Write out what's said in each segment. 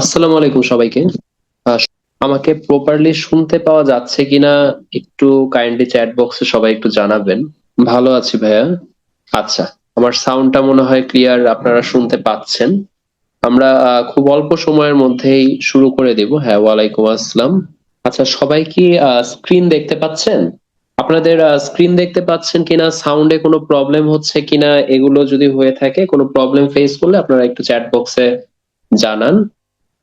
আসসালামু আলাইকুম সবাইকে। আহ, আমাকে প্রপারলি শুনতে পাওয়া যাচ্ছে কিনা একটু কাইন্ডলি চ্যাট বক্সে সবাই একটু জানাবেন। ভালো আছি ভাইয়া। আচ্ছা, আমার সাউন্ডটা মনে হয় ক্লিয়ার, আপনারা শুনতে পাচ্ছেন। আমরা খুব অল্প সময়ের মধ্যেই শুরু করে দেব। হ্যাঁ, ওয়ালাইকুম আসসালাম। আচ্ছা, সবাই কি স্ক্রিন দেখতে পাচ্ছেন? আপনাদের স্ক্রিন দেখতে পাচ্ছেন কিনা, সাউন্ডে কোনো প্রবলেম হচ্ছে কিনা, এগুলো যদি হয়ে থাকে, কোনো প্রবলেম ফেস করলে আপনারা একটু চ্যাট বক্সে জানান।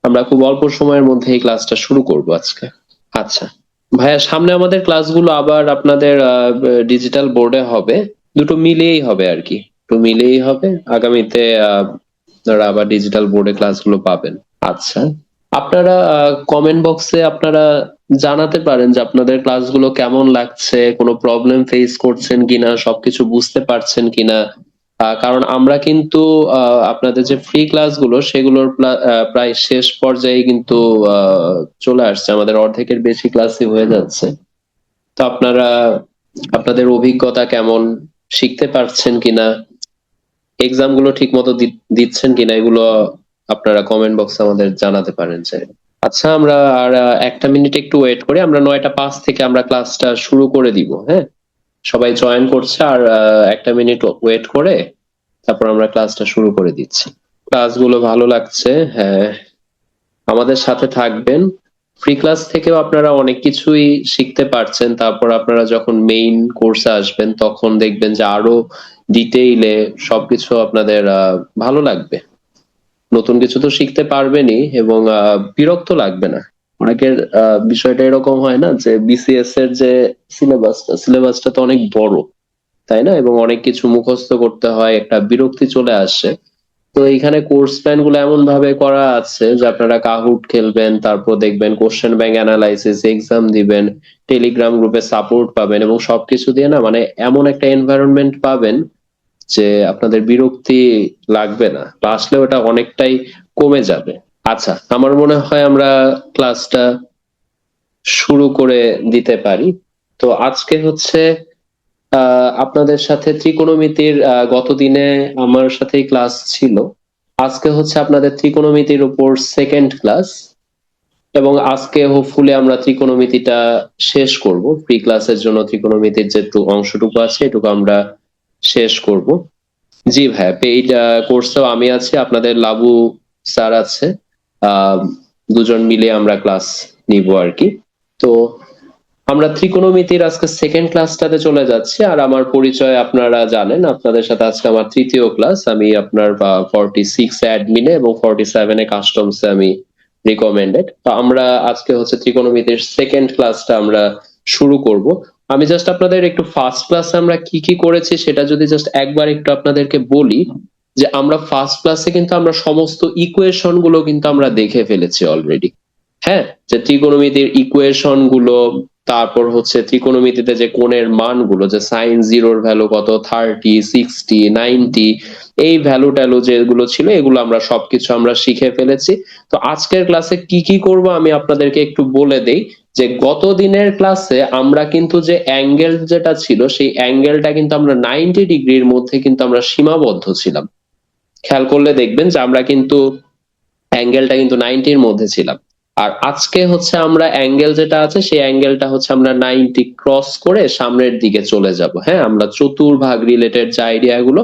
আমরা খুব অল্প সময়ের মধ্যে এই ক্লাসটা শুরু করব আজকে। আচ্ছা ভাইয়া, সামনে আমাদের ক্লাসগুলো আবার আপনাদের ডিজিটাল বোর্ডে হবে। দুটো মিলিয়েই হবে আর কি, দুটো মিলিয়েই হবে আগামীতে। আপনারা আবার ডিজিটাল বোর্ডে ক্লাসগুলো পাবেন। আচ্ছা, আপনারা কমেন্ট বক্সে আপনারা জানাতে পারেন যে আপনাদের ক্লাসগুলো কেমন লাগছে, কোনো প্রবলেম ফেস করছেন কিনা, সবকিছু বুঝতে পারছেন কিনা। কারণ আমরা কিন্তু আপনাদের যে ফ্রি ক্লাসগুলো সেগুলোর প্রায় শেষ পর্যায়ে কিন্তু চলে আসছে, আমাদের অর্ধেকের বেশি ক্লাসই হয়ে যাচ্ছে। তো আপনারা আপনাদের অভিজ্ঞতা কেমন, শিখতে পারছেন কিনা, এক্সাম গুলো ঠিক মতো দিচ্ছেন কিনা, এগুলো আপনারা কমেন্ট বক্সে আমাদের জানাতে পারেন যে। আচ্ছা, আমরা আর 1টা মিনিট একটু ওয়েট করি, আমরা 9টা 5 থেকে আমরা ক্লাসটা শুরু করে দিব। হ্যাঁ, সবাই জয়েন করছে, আর 1টা মিনিট ওয়েট করে তারপর আমরা ক্লাসটা শুরু করে দিচ্ছি। ক্লাসগুলো ভালো লাগছে, হ্যাঁ, আমাদের সাথে থাকবেন। ফ্রি ক্লাস থেকেও আপনারা অনেক কিছুই শিখতে পারছেন, তারপর আপনারা যখন মেইন কোর্সে আসবেন তখন দেখবেন যে আরো ডিটেইলে সবকিছু আপনাদের ভালো লাগবে। নতুন কিছু তো শিখতে পারবেনই, এবং বিরক্ত লাগবে না। অনেকের বিষয়টা এরকম হয় না যে বিসিএস এর যে সিলেবাসটা তো অনেক বড়, তাই না, এবং অনেক কিছু মুখস্থ করতে হয়, একটা বিরক্তি চলে আসে। তো এইখানে কোর্স প্ল্যান গুলো এমন ভাবে করা আছে যে আপনারা কাহুট খেলবেন, তারপর দেখবেন কোশ্চেন ব্যাংক অ্যানালাইসিস, এক্সাম দিবেন, টেলিগ্রাম গ্রুপে সাপোর্ট পাবেন, এবং সবকিছু দিয়ে না মানে এমন একটা এনভায়রনমেন্ট পাবেন যে আপনাদের বিরক্তি লাগবে না, বা আসলে ওটা অনেকটাই কমে যাবে। আচ্ছা, আমার মনে হয় আমরা ক্লাসটা শুরু করে দিতে পারি। তো আজকে হচ্ছে আপনাদের সাথে ত্রিকোণমিতির, গতদিনে আমার সাথেই ক্লাস ছিল। আজকে হচ্ছে আপনাদের ত্রিকোণমিতির উপর সেকেন্ড ক্লাস, এবং আজকে হোপফুলি আমরা ত্রিকোণমিতিটা শেষ করব। প্রি ক্লাসের জন্য ত্রিকোণমিতির যে অংশটুকু আছে এটুকু আমরা শেষ করব। জি ভাইয়া, পেইড কোর্সেও আমি আছি, আপনাদের লাবু স্যার আছে। আহ দুজন মিলে আমরা ক্লাস নিব আর কি। তো আমরা ত্রিকোণমিতির আজকে সেকেন্ড ক্লাসটাতে চলে যাচ্ছি। আর আমার পরিচয় আপনারা জানেন, আপনাদের সাথে আজকে আমার তৃতীয় ক্লাস। আমি আপনার 46 অ্যাডমিনে এবং 47 কাস্টমসে আমি রিকমেন্ডেড। তো আমরা আজকে হচ্ছে ত্রিকোণমিতির সেকেন্ড ক্লাসটা আমরা শুরু করব। আমি জাস্ট আপনাদের একটু ফার্স্ট ক্লাসে আমরা কি কি করেছি সেটা যদি জাস্ট একবার একটু আপনাদেরকে বলি, যে আমরা ফার্স্ট ক্লাসে কিন্তু আমরা সমস্ত ইকুয়েশন গুলো কিন্তু আমরা দেখে ফেলেছি অলরেডি। হ্যাঁ, যে ত্রিকোণমিতির ইকুয়েশন গুলো, তারপর হচ্ছে ত্রিকোণমিতিতে যে কোণের মানগুলো, যে সাইন জিরোর ভ্যালু কত, 30, 60, 90, এই ভ্যালু ট্যালু যেগুলো ছিল এগুলো আমরা সবকিছু আমরা শিখে ফেলেছি। তো আজকের ক্লাসে কি কি করব আমি আপনাদেরকে একটু বলে দেই। যে গত দিনের ক্লাসে আমরা কিন্তু যে অ্যাঙ্গেল যেটা ছিল সেই অ্যাঙ্গেলটা কিন্তু আমরা 90 ডিগ্রির মধ্যে কিন্তু আমরা সীমাবদ্ধ ছিলাম। খেয়াল করলে দেখবেন যে আমরা কিন্তু অ্যাঙ্গেলটা কিন্তু 90-র মধ্যে ছিলাম। আর আজকে হচ্ছে আমরা অ্যাঙ্গেল যেটা আছে সেই অ্যাঙ্গেলটা হচ্ছে আমরা 90 ক্রস করে সামনের দিকে চলে যাব। হ্যাঁ, আমরা চতুর্ভাগ রিলেটেড যে আইডিয়া গুলো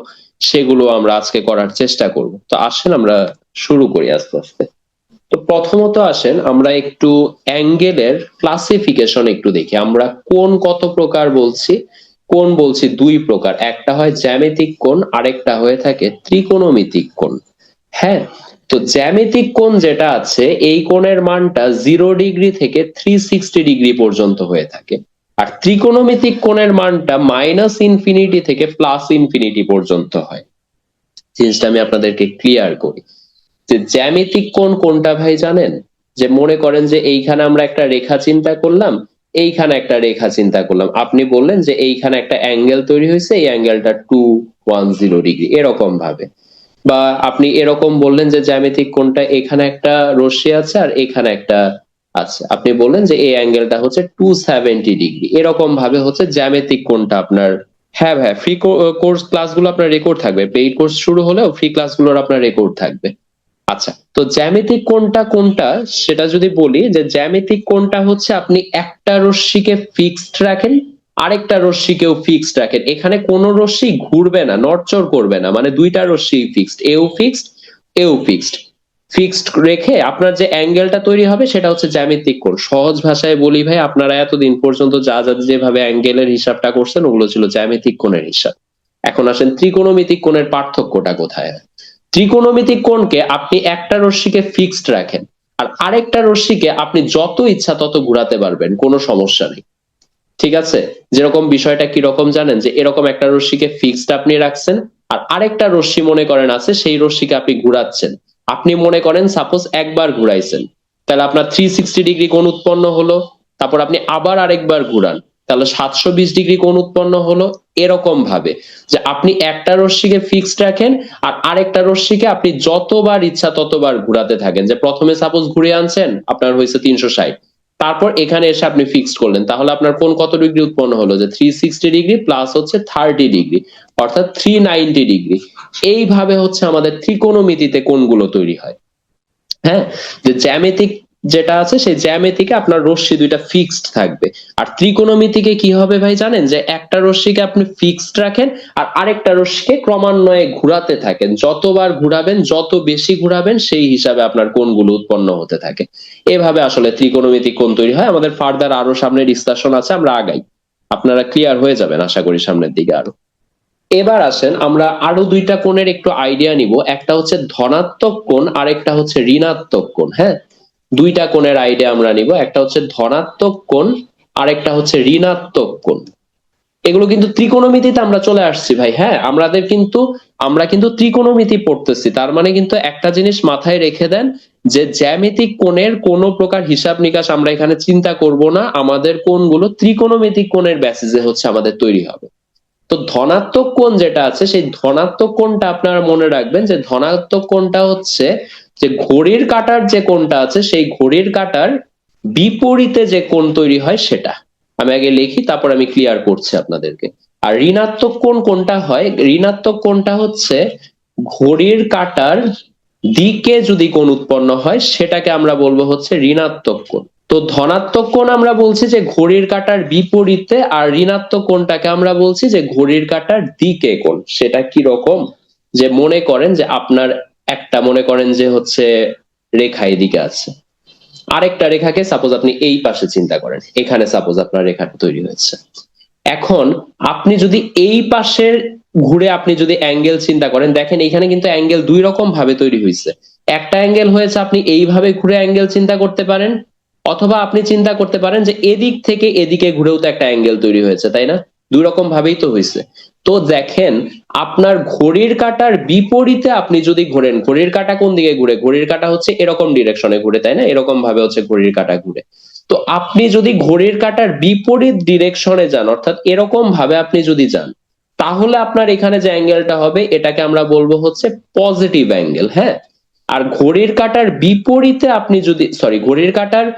সেগুলো আমরা আজকে করার চেষ্টা করব। তো আসেন আমরা শুরু করি আস্তে আস্তে। তো প্রথমত আসেন আমরা একটু অ্যাঙ্গেলের ক্লাসিফিকেশন একটু দেখি। আমরা কোণ কত প্রকার বলছি? কোণ বলছি দুই প্রকার, একটা হয় জ্যামিতিক কোণ, আরেকটা হয়ে থাকে ত্রিকোণমিতিক কোণ। হ্যাঁ, তো জ্যামিতিক কোণ যেটা আছে এই কোণের মানটা 0 ডিগ্রি থেকে 360 ডিগ্রি পর্যন্ত হয়ে থাকে। আর ত্রিকোণমিতিক কোণের মানটা -ইনফিনিটি থেকে +ইনফিনিটি পর্যন্ত হয়। জিনিসটা আমি আপনাদেরকে ক্লিয়ার করি। যে জ্যামিতিক কোণ কোনটা ভাই জানেন? যে মনে করেন যে এইখানে আমরা একটা রেখা চিন্তা করলাম, এইখানে একটা রেখা চিন্তা করলাম, আপনি বললেন যে এইখানে একটা অ্যাঙ্গেল তৈরি হয়েছে, এই অ্যাঙ্গেলটা 210 ডিগ্রি, এরকম ভাবে। বা আপনি এরকম বললেন যে জ্যামিতিক কোণটা এখানে একটা রশ্মি আছে আর এখানে একটা আছে, আপনি বললেন যে এই অ্যাঙ্গেলটা হচ্ছে 270 ডিগ্রি, এরকম ভাবে হচ্ছে জ্যামিতিক কোণটা আপনার। হ্যাঁ ভাই, ফ্রি কোর্স ক্লাসগুলো আপনার রেকর্ড থাকবে, পেইড কোর্স শুরু হলেও ফ্রি ক্লাসগুলোর আপনার রেকর্ড থাকবে। আচ্ছা, তো জ্যামিতিক কোণটা কোনটা সেটা যদি বলি, যে জ্যামিতিক কোণটা হচ্ছে আপনি একটা রশ্মিকে ফিক্সড রাখেন, আরেকটা রশ্মিকেও ফিক্সড রাখেন, এখানে কোনো রশ্মি ঘুরবে না, নড়চড় করবে না, মানে দুইটা রশ্মি ফিক্সড, এও ফিক্সড এও ফিক্সড। ফিক্সড রেখে আপনার যে অ্যাঙ্গেলটা তৈরি হবে সেটা হচ্ছে জ্যামিতিক কোণ। সহজ ভাষায় বলি ভাই, আপনারা এতদিন পর্যন্ত যা যা যেভাবে অ্যাঙ্গেলের হিসাবটা করছেন ওগুলো ছিল জ্যামিতিক কোণের হিসাব। এখন আসেন ত্রিকোণমিতিক কোণের পার্থক্যটা কোথায়। ত্রিকোণমিতিক কোণকে আপনি একটা রশ্মিকে ফিক্সড রাখেন, আর আরেকটা রশ্মিকে আপনি যত ইচ্ছা তত ঘোরাতে পারবেন, কোনো সমস্যা নেই। ঠিক আছে, যেরকম বিষয়টা কি রকম জানেন, যে এরকম একটা রশ্মিকে ফিক্সড আপনি রাখছেন, আর আরেকটা রশ্মি মনে করেন আছে, সেই রশ্মিকে আপনি ঘুরাচ্ছেন। আপনি মনে করেন সাপোজ একবার ঘুরাইছেন, তাহলে আপনার 360 ডিগ্রি কোণ উৎপন্ন হলো। তারপর আপনি আবার আরেকবার ঘুরান, তাহলে 720 ডিগ্রি কোণ উৎপন্ন হলো। এরকম ভাবে যে আপনি একটা রশ্মিকে ফিক্সড রাখেন, আর আরেকটা রশ্মিকে আপনি যতবার ইচ্ছা ততবার ঘুরাতে থাকেন। যে প্রথমে সাপোজ ঘুরিয়ে আনছেন, আপনার হয়েছে 360, তারপর এখানে এসে আপনি ফিক্সড করলেন, তাহলে আপনার কোণ কত ডিগ্রি উৎপন্ন হলো, যে 360 ডিগ্রি প্লাস হচ্ছে 30 ডিগ্রি, অর্থাৎ 390 ডিগ্রি। এইভাবে হচ্ছে আমাদের ত্রিকোণমিতিতে কোণগুলো তৈরি হয়। হ্যাঁ, যে জ্যামিতিক যেটা আছে সেই জ্যামিতিকে আপনার রশ্মি দুইটা ফিক্সড থাকবে। আর ত্রিকোণমিতিকে কি হবে ভাই জানেন, যে একটা রশ্মিকে আপনি ফিক্সড রাখেন, আর আরেকটা রশ্মিকে ক্রমান্বয়ে ঘুরাতে থাকেন, যতবার ঘুরাবেন যত বেশি ঘুরাবেন সেই হিসাবে আপনার কোণগুলো উৎপন্ন হতে থাকে। এভাবে আসলে ত্রিকোণমিতিক কোণ তৈরি হয়। আমাদের ফার্দার আরো সামনে ডিসকাশন আছে, আমরা আগাই, আপনারা ক্লিয়ার হয়ে যাবেন আশা করি সামনের দিকে আরো। এবার আসেন আমরা আরো দুইটা কোণের একটু আইডিয়া নিব, একটা হচ্ছে ধনাত্মক কোণ আর একটা হচ্ছে ঋণাত্মক কোণ। হ্যাঁ, দুইটা কোণের আইডিয়া আমরা নিব, একটা হচ্ছে ধনাত্মক কোণ আর একটা হচ্ছে ঋণাত্মক কোণ। এগুলো কিন্তু ত্রিকোণমিতিতে আমরা চলে আসছি ভাই। হ্যাঁ, আমরা কিন্তু ত্রিকোণমিতি পড়তেছি, তার মানে কিন্তু একটা জিনিস মাথায় রেখে দেন, যে জ্যামিতিক কোণের কোনো প্রকার হিসাব নিকাশ আমরা এখানে চিন্তা করব না, আমাদের কোণগুলো ত্রিকোণমিতিক কোণের বেসিসে হচ্ছে আমাদের তৈরি হবে। তো ধনাত্মক কোণ যেটা আছে সেই ধনাত্মক কোণটা আপনারা মনে রাখবেন, যে ধনাত্মক কোণটা হচ্ছে যে ঘড়ির কাঁটার যে কোণটা আছে সেই ঘড়ির কাঁটার বিপরীতে যে কোণ তৈরি হয় সেটা। আমি আগে লিখি, তারপর আমি ক্লিয়ার করছি আপনাদেরকে। আর ঋণাত্মক কোণ কোনটা হয়, ঋণাত্মক কোণটা হচ্ছে ঘড়ির কাঁটার দিকে যদি কোণ উৎপন্ন হয় সেটাকে আমরা বলবো হচ্ছে ঋণাত্মক কোণ। তো ধনাত্মক কোণ আমরা বলছি যে ঘড়ির কাঁটার বিপরীতে, আর ঋণাত্মক কোণটাকে আমরা বলছি যে ঘড়ির কাঁটার দিকে কোণ। সেটা কি রকম, যে মনে করেন যে আপনার একটা মনে করেন যে হচ্ছে রেখা এদিকে আছে, আরেকটা রেখাকে সাপোজ আপনি এই পাশে চিন্তা করেন, এখানে সাপোজ আপনার রেখাটা তৈরি হয়েছে। এখন আপনি যদি এই পাশের ঘুরে আপনি যদি অ্যাঙ্গেল চিন্তা করেন, দেখেন এখানে কিন্তু অ্যাঙ্গেল দুই রকম ভাবে তৈরি হয়েছে। একটা অ্যাঙ্গেল হয়েছে আপনি এইভাবে ঘুরে অ্যাঙ্গেল চিন্তা করতে পারেন, অথবা আপনি চিন্তা করতে পারেন যে এদিক থেকে এদিকে ঘুরেও তো একটা অ্যাঙ্গেল তৈরি হয়েছে, তাই না? দুই রকম ভাবেই তো হয়েছে। তো দেখেন, আপনার ঘড়ির কাঁটার বিপরীতে আপনি যদি ঘোরেন, ঘড়ির কাঁটা কোন দিকে ঘুরে, ঘড়ির কাঁটা হচ্ছে এরকম ডিরেকশনে ঘুরে, তাই না? এরকম ভাবে হচ্ছে ঘড়ির কাঁটা ঘুরে। তো আপনি যদি ঘড়ির কাঁটার বিপরীত ডিরেকশনে যান, অর্থাৎ এরকম ভাবে আপনি যদি যান, তাহলে আপনার এখানে যে অ্যাঙ্গেলটা হবে এটাকে আমরা বলবো হচ্ছে পজিটিভ অ্যাঙ্গেল। হ্যাঁ, আর ঘড়ির কাঁটার বিপরীতে আপনি যদি ঘড়ির কাঁটার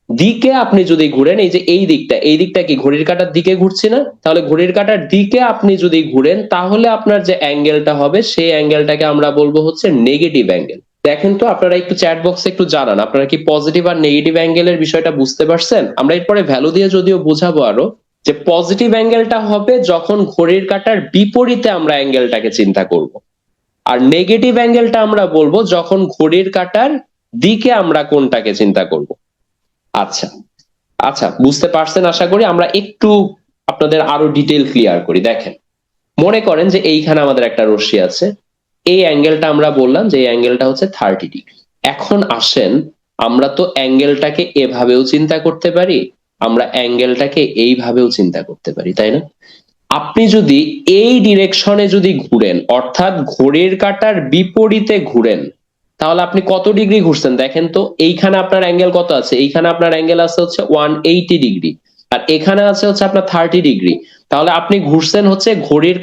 দিকে আপনি যদি ঘুরেন, এই যে এই দিকটা কি ঘড়ির কাঁটার দিকে ঘুরছি না, তাহলে ঘড়ির কাঁটার দিকে আপনি যদি ঘুরেন তাহলে আপনার যে অ্যাঙ্গেলটা হবে সেই অ্যাঙ্গেলটাকে আমরা বলবো হচ্ছে নেগেটিভ অ্যাঙ্গেল। দেখেন তো আপনারা একটু চ্যাট বক্সে একটু জানান, আপনারা কি পজিটিভ আর নেগেটিভ অ্যাঙ্গেলের বিষয়টা বুঝতে পারছেন? আমরা এরপরে ভ্যালু দিয়ে যদিও বোঝাবো আরো, যে পজিটিভ অ্যাঙ্গেলটা হবে যখন ঘড়ির কাঁটার বিপরীতে আমরা অ্যাঙ্গেলটাকে চিন্তা করব, আর নেগেটিভ অ্যাঙ্গেলটা আমরা বলবো যখন ঘড়ির কাঁটার দিকে আমরা কোনটাকে চিন্তা করব। আচ্ছা, আচ্ছা, বুঝতে পারছেন আশা করি। আমরা একটু আপনাদের আরো ডিটেল ক্লিয়ার করি। দেখেন, মনে করেন যে এইখানে আমাদের একটা রশ্মি আছে, এই অ্যাঙ্গেলটা আমরা বললাম যে এই অ্যাঙ্গেলটা হচ্ছে 30 ডিগ্রি। এখন আসেন, আমরা তো অ্যাঙ্গেলটাকে এভাবেও চিন্তা করতে পারি, আমরা অ্যাঙ্গেলটাকে এইভাবেও চিন্তা করতে পারি, তাই না? আপনি যদি এই ডিরেকশনে যদি ঘুরেন, অর্থাৎ ঘড়ির কাঁটার বিপরীতে ঘুরেন, তাহলে আপনি কত ডিগ্রি ঘুরছেন দেখেন তো। এইখানে আপনার অ্যাঙ্গেল কত আছে, এইখানে আপনার অ্যাঙ্গেল আছে হচ্ছে 180 ডিগ্রি, আর এখানে আছে হচ্ছে আপনার 30 ডিগ্রি। তাহলে আপনি ঘুরছেন হচ্ছে ঘড়ির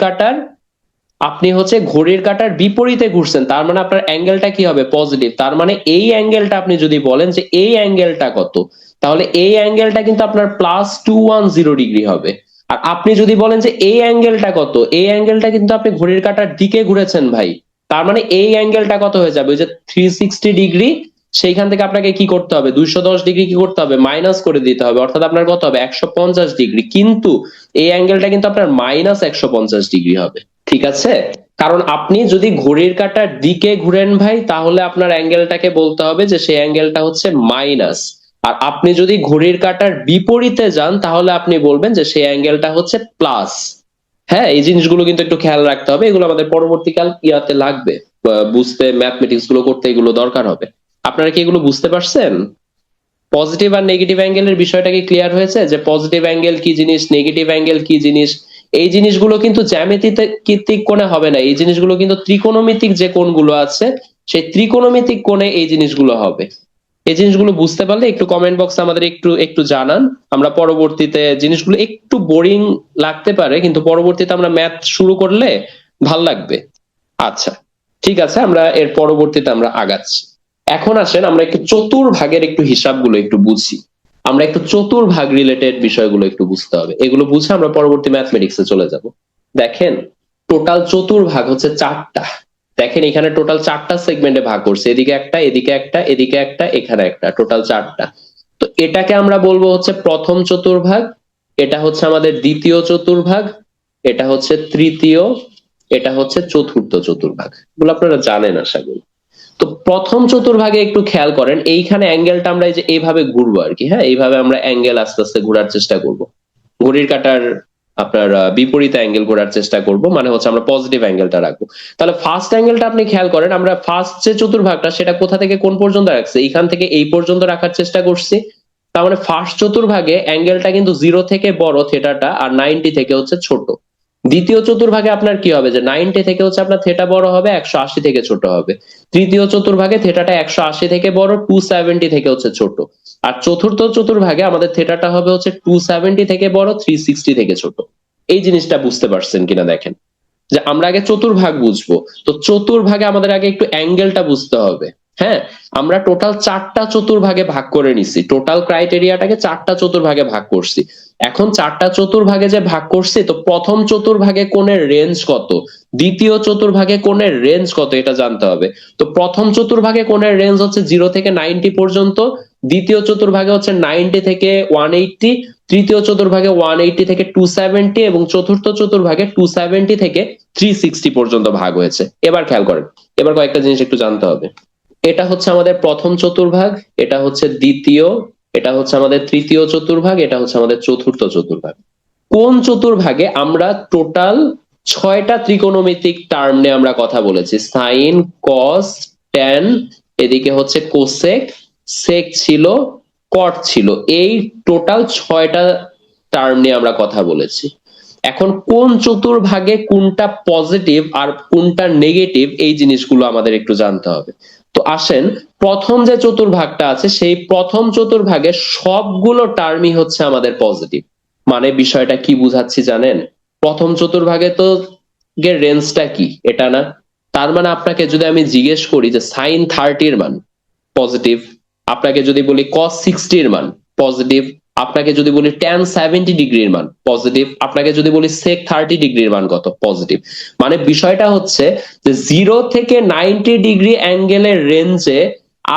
কাঁটার বিপরীতে ঘুরছেন, তার মানে আপনার অ্যাঙ্গেলটা কি হবে, পজিটিভ। তার মানে এই অ্যাঙ্গেলটা আপনি যদি বলেন যে এই অ্যাঙ্গেলটা কত, তাহলে এই অ্যাঙ্গেলটা কিন্তু আপনার +210 ডিগ্রি হবে। আর আপনি যদি বলেন যে এই অ্যাঙ্গেলটা কত, এই অ্যাঙ্গেলটা কিন্তু আপনি ঘড়ির কাঁটার দিকে ঘুরেছেন ভাই, তার মানে এই অ্যাঙ্গেলটা কত হয়ে যাবে, ওই যে 360 ডিগ্রি, সেইখান থেকে আপনাকে কি করতে হবে, 210 ডিগ্রি কি করতে হবে, মাইনাস করে দিতে হবে, অর্থাৎ আপনার কত হবে, 150 ডিগ্রি। কিন্তু এই অ্যাঙ্গেলটা কিন্তু আপনার -150 ডিগ্রি হবে। ঠিক আছে, কারণ আপনি যদি ঘড়ির কাঁটার দিকে ঘুরেন ভাই, তাহলে আপনার অ্যাঙ্গেলটাকে বলতে হবে যে সেই অ্যাঙ্গেলটা হচ্ছে মাইনাস। আর আপনি যদি ঘড়ির কাঁটার বিপরীতে যান, তাহলে আপনি বলবেন যে সেই অ্যাঙ্গেলটা হচ্ছে প্লাস। হ্যাঁ, এই জিনিসগুলো কিন্তু একটু খেয়াল রাখতে হবে, এগুলো আমাদের পরবর্তীকাল ইয়াতে লাগবে, বুঝতে, ম্যাথমেটিক্স গুলো করতে এগুলো দরকার হবে। আপনারা কি এগুলো বুঝতে পারছেন? পজিটিভ আর নেগেটিভ অ্যাঙ্গেলের বিষয়টা কি ক্লিয়ার হয়েছে, যে পজিটিভ অ্যাঙ্গেল কি জিনিস, নেগেটিভ অ্যাঙ্গেল কি জিনিস? এই জিনিসগুলো কিন্তু জ্যামিতিক কোণে হবে না, এই জিনিসগুলো কিন্তু ত্রিকোণমিতিক যে কোণগুলো আছে, সেই ত্রিকোণমিতিক কোণে এই জিনিসগুলো হবে। এই জিনিসগুলো বুঝতে পারলে একটু কমেন্ট বক্সে আমাদের একটু একটু জানান। আমরা পরবর্তীতে জিনিসগুলো একটু বোরিং লাগতে পারে, কিন্তু পরবর্তীতে আমরা ম্যাথ শুরু করলে ভাল লাগবে। আচ্ছা, ঠিক আছে, আমরা এর পরবর্তীতে আমরা আগাচ্ছি। এখন আসেন আমরা একটু চতুর্ভাগের একটু হিসাবগুলো একটু বুঝি। আমরা একটু চতুর্ভাগ রিলেটেড বিষয়গুলো একটু বুঝতে হবে, এগুলো বুঝে আমরা পরবর্তী ম্যাথমেটিক্সে চলে যাব। দেখেন, টোটাল চতুর্ভাগ হচ্ছে 4টা। দেখেন এখানে টোটাল 4টা সেগমেন্টে ভাগ করছে, এদিকে একটা, এদিকে একটা, এদিকে একটা, এখানে একটা, টোটাল 4টা। তো এটাকে আমরা বলবো হচ্ছে প্রথম চতুর্ভাগ, এটা হচ্ছে আমাদের দ্বিতীয় চতুর্ভাগ, এটা হচ্ছে তৃতীয়, এটা হচ্ছে চতুর্থ চতুর্ভাগ। এগুলো আপনারা জানেন আশা করি। তো প্রথম চতুর্ভাগে একটু খেয়াল করেন, এইখানে অ্যাঙ্গেলটা আমরা এই যে এইভাবে ঘুরবো আর কি। হ্যাঁ, এইভাবে আমরা অ্যাঙ্গেল আস্তে আস্তে ঘোরার চেষ্টা করব, ঘড়ির কাঁটার আপনার বিপরীতে অ্যাঙ্গেল করার চেষ্টা করব, মানে হচ্ছে আমরা পজিটিভ অ্যাঙ্গেলটা রাখবো। তাহলে ফার্স্ট অ্যাঙ্গেলটা আপনি খেয়াল করেন, আমরা ফার্স্ট যে চতুর্ভাগটা সেটা কোথা থেকে কোন পর্যন্ত রাখছি, এইখান থেকে এই পর্যন্ত রাখার চেষ্টা করছি। তার মানে ফার্স্ট চতুর্ভাগে অ্যাঙ্গেলটা কিন্তু 0 থেকে বড় থেটাটা, আর 90 থেকে হচ্ছে ছোট। দ্বিতীয় চতুর্ভাগে আপনার কি হবে, যে 90 থেকে হচ্ছে আপনার থেটা বড় হবে, 180 থেকে ছোট হবে। তৃতীয় চতুর্ভাগে থেটাটা 180 থেকে বড়, 270 থেকে হচ্ছে ছোট। আর চতুর্থ চতুর্ভাগে আমাদের থেটাটা হবে হচ্ছে 270 থেকে বড়, 360 থেকে ছোট। এই জিনিসটা বুঝতে পারছেন কিনা দেখেন, যে আমরা আগে চতুর্ভাগ বুঝবো, তো চতুর্ভাগে আমাদের আগে একটু অ্যাঙ্গেলটা বুঝতে হবে। হ্যাঁ, আমরা টোটাল 4টা চতুর্ভাগে ভাগ করে নিছি, টোটাল ক্রাইটেরিয়াটাকে 4টা চতুর্ভাগে ভাগ করছি। এখন 4টা চতুর্ভাগে যে ভাগ করছি, তো প্রথম চতুর্ভাগে কোণের রেঞ্জ কত, দ্বিতীয় চতুর্ভাগে কোণের রেঞ্জ কত, এটা জানতে হবে। তো প্রথম চতুর্ভাগে কোণের রেঞ্জ হচ্ছে 0 থেকে 90 পর্যন্ত, দ্বিতীয় চতুর্ভাগে হচ্ছে 90 থেকে 180, তৃতীয় চতুর্ভাগে 180 থেকে 270, এবং চতুর্থ চতুর্ভাগে 270 থেকে 360 পর্যন্ত ভাগ হয়েছে। এবার খেয়াল করেন, এবার কয়েকটা জিনিস একটু জানতে হবে। এটা হচ্ছে আমাদের প্রথম চতুর্ভাগ, এটা হচ্ছে দ্বিতীয়, এটা হচ্ছে আমাদের তৃতীয় চতুর্ভাগ, এটা হচ্ছে আমাদের চতুর্থ চতুর্ভাগ। কোন চতুর্ভাগে আমরা টোটাল 6টা ত্রিকোণমিতিক টার্ম নিয়ে আমরা কথা বলেছি, সাইন, কস, ট্যান, এদিকে হচ্ছে কোসেক, সেক ছিল, কট ছিল, এই টোটাল 6টা টার্ম নিয়ে আমরা কথা বলেছি। এখন কোন চতুর্ভাগে কোনটা পজিটিভ আর কোনটা নেগেটিভ, এই জিনিসগুলো আমাদের একটু জানতে হবে। তো আসেন, প্রথম যে চতুর্ভাগটা আছে, সেই প্রথম চতুর্ভাগের সবগুলো টার্মই হচ্ছে আমাদের পজিটিভ। মানে বিষয়টা কি বুঝাচ্ছি জানেন, প্রথম চতুর্ভাগে তো রেঞ্জটা কি, এটা না? তার মানে আপনাকে যদি আমি জিজ্ঞেস করি যে সাইন 30-র মান পজিটিভ, আপনাকে যদি বলি কস 60-র মান পজিটিভ, আপনাকে যদি বলি ট্যান 70 ডিগ্রির মান পজিটিভ, আপনাকে যদি বলি সেক 30 ডিগ্রির মান কত, পজিটিভ। মানে বিষয়টা হচ্ছে যে 0 থেকে 90 ডিগ্রি অ্যাঙ্গেলের রেঞ্জে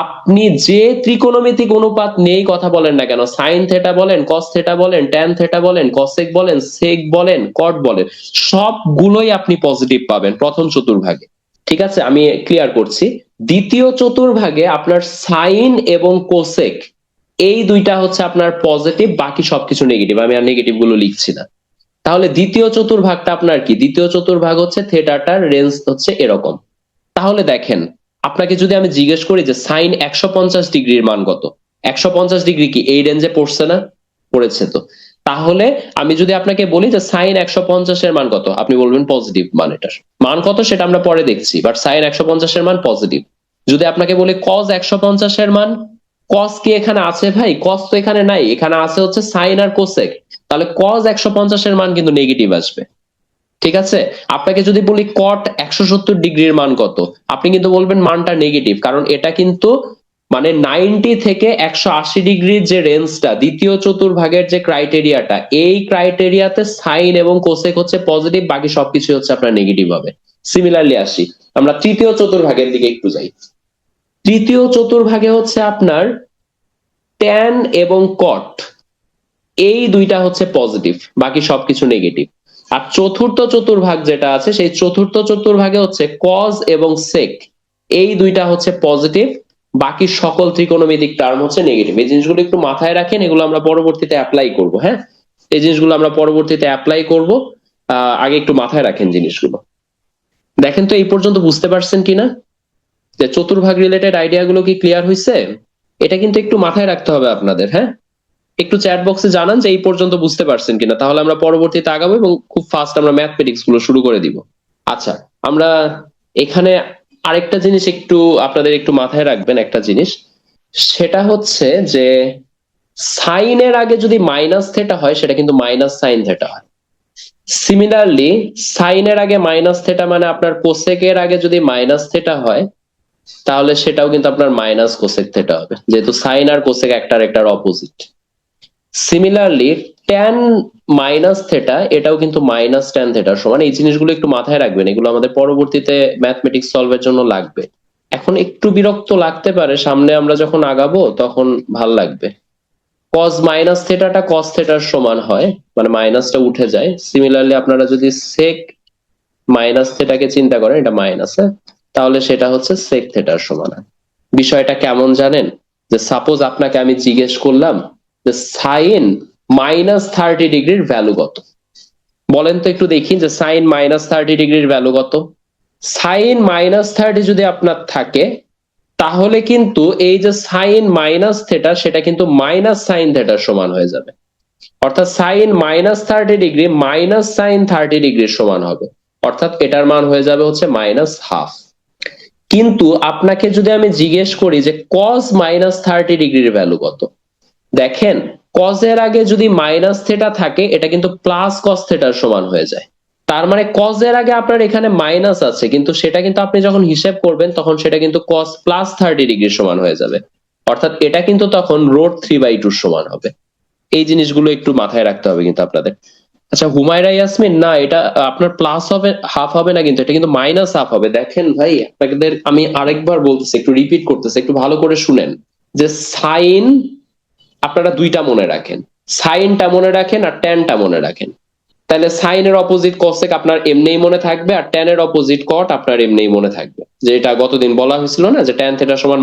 আপনি যে ত্রিকোণমিতিক অনুপাত নিয়েই কথা বলেন না কেন, সাইন থেটা বলেন, কস থেটা বলেন, ট্যান থেটা বলেন, কসেক বলেন, সেক বলেন, কট বলেন, সবগুলোই আপনি পজিটিভ পাবেন প্রথম চতুর্ভাগে। ঠিক আছে, আমি ক্লিয়ার করছি। দ্বিতীয় চতুর্ভাগে আপনার সাইন এবং কোসেক, এই দুইটা হচ্ছে আপনার পজিটিভ, বাকি সবকিছু নেগেটিভ, আমি আর নেগেটিভ গুলো লিখছি না। তাহলে দ্বিতীয় চতুর্ভাগটা আপনার কি, দ্বিতীয় চতুর্ভাগ হচ্ছে থেটাটার রেঞ্জ হচ্ছে এরকম। তাহলে দেখেন, আপনাকে যদি আমি জিজ্ঞেস করি যে সাইন 150 ডিগ্রির মান কত, 150 ডিগ্রি কি এই রেঞ্জে পড়ছে না? পড়েছে তো। তাহলে আমি যদি আপনাকে বলি যে সাইন 150-এর মান কত, আপনি বলবেন পজিটিভ মান, এটার মান কত সেটা আমরা পরে দেখছি, বাট সাইন 150-এর মান পজিটিভ। যদি আপনাকে বলি কজ 150-এর মান, কস কি এখানে আছে ভাই? কস তো এখানে নাই, এখানে আছে হচ্ছে সাইন আর কোসেক, তাহলে কজ 150-এর মান কিন্তু নেগেটিভ আসবে। ঠিক আছে, আপনাকে যদি বলি কট 170 ডিগ্রির মান কত, আপনি কিন্তু বলবেন মানটা নেগেটিভ, কারণ এটা কিন্তু মানে 90 থেকে 180 ডিগ্রির যে রেঞ্জটা, দ্বিতীয় চতুর্ভাগের যে ক্রাইটেরিয়াটা, এই ক্রাইটেরিয়াতে সাইন এবং কোসেক হচ্ছে পজিটিভ, বাকি সবকিছু হচ্ছে আপনার নেগেটিভ হবে। সিমিলারলি আসি, আমরা তৃতীয় চতুর্ভাগের দিকে একটু যাই। তৃতীয় চতুর্ভাগে হচ্ছে আপনার ট্যান এবং কট এই দুইটা হচ্ছে পজিটিভ, বাকি সবকিছু নেগেটিভ। আর চতুর্থ চতুর্ভাগ যেটা আছে সেই চতুর্থ চতুর্ভাগে হচ্ছে কজ এবং সেক এই দুইটা হচ্ছে পজিটিভ, বাকি সকল ত্রিকোণমিতিক টার্ম হচ্ছে নেগেটিভ। এই জিনিসগুলো একটু মাথায় রাখেন, এগুলো আমরা পরবর্তীতে অ্যাপ্লাই করব। হ্যাঁ, এই জিনিসগুলো আমরা পরবর্তীতে অ্যাপ্লাই করব, আগে একটু মাথায় রাখেন জিনিসগুলো। দেখেন তো এই পর্যন্ত বুঝতে পারছেন কিনা যে চতুর্ভাগ রিলেটেড আইডিয়া গুলো কি ক্লিয়ার হয়েছে? এটা কিন্তু একটু মাথায় রাখতে হবে আপনাদের। হ্যাঁ, একটু চ্যাট বক্সে জানান যে এই পর্যন্ত বুঝতে পারছেন কিনা, তাহলে আমরা পরবর্তীতে আগাবো এবং খুব ফাস্ট আমরা ম্যাথমেটিক্স গুলো শুরু করে দিব। আচ্ছা, আমরা এখানে আরেকটা জিনিস একটু আপনাদের একটু মাথায় রাখবেন, একটা জিনিস সেটা হচ্ছে যে সাইনের আগে যদি মাইনাস থেটা হয় সেটা কিন্তু মাইনাস সাইন থেটা হয়। সিমিলারলি সাইনের আগে মাইনাস থেটা মানে আপনার কোসেকের আগে যদি মাইনাস থেটা হয় তাহলে সেটাও কিন্তু আপনার মাইনাস কোসেক থেটা হবে, যেহেতু সাইন আর কোসেক একটার একটার opposite. Similarly tan minus theta এটাও কিন্তু মাইনাস ট্যান থেটার সমান। এই জিনিসগুলো একটু মাথায় রাখবেন, এগুলো আমাদের পরবর্তীতে ম্যাথমেটিক্স সলভের জন্য লাগবে। এখন একটু বিরক্ত লাগতে পারে, সামনে আমরা যখন আগাবো তখন ভাল লাগবে। কজ মাইনাস থেটাটা কস থেটার সমান হয়, মানে মাইনাসটা উঠে যায়। সিমিলারলি আপনারা যদি সেক মাইনাস থেটাকে চিন্তা করেন, এটা মাইনাস, তাহলে সেটা হচ্ছে সেক থেটার সমান হয়। বিষয়টা কেমন জানেন? যে সাপোজ আপনাকে আমি জিজ্ঞেস করলাম যে সাইন -30 ডিগ্রির ভ্যালু কত, বলেন তো একটু দেখি যে সাইন -30 ডিগ্রির ভ্যালু কত। সাইন -30 যদি আপনার থাকে তাহলে কিন্তু এই যে সাইন মাইনাস থেটা সেটা কিন্তু মাইনাস সাইন থেটার সমান হয়ে যাবে, অর্থাৎ সাইন -30 ডিগ্রি মাইনাস সাইন 30 ডিগ্রির সমান হবে, অর্থাৎ এটার মান হয়ে যাবে হচ্ছে -হাফ। কিন্তু আপনাকে যদি আমি জিজ্ঞেস করি যে কজ -30 ডিগ্রির ভ্যালু কত, দেখেন কজের আগে যদি মাইনাস থেটা থাকে এটা কিন্তু প্লাস কস থেটার সমান হয়ে যায়। তার মানে কজের আগে আপনার এখানে মাইনাস আছে, কিন্তু সেটা কিন্তু আপনি যখন হিসেব করবেন তখন সেটা কিন্তু কস +30 ডিগ্রির সমান হয়ে যাবে, অর্থাৎ এটা কিন্তু তখন √3/2 সমান হবে। এই জিনিসগুলো একটু মাথায় রাখতে হবে কিন্তু আপনাদের। আচ্ছা হুমায়রা ইয়াসমিন, না এটা আপনার প্লাস হবে, হাফ হবে না, কিন্তু এটা কিন্তু মাইনাস হাফ হবে। দেখেন ভাই, আপনাদের আমি আরেকবার বলতেছি, একটু রিপিট করতেছি, একটু ভালো করে শুনেন। যে সাইন আপনারা দুইটা মনে রাখেন, সাইনটা মনে রাখেন আর ট্যানটা মনে রাখেন। তাহলে সাইনের অপোজিট কসেক আপনার এমনিই মনে থাকবে, আর ট্যানের অপোজিট কট আপনার এমনিই মনে থাকবে। যে এটা গতদিন বলা হয়েছিল না যে ট্যান থেটা সমান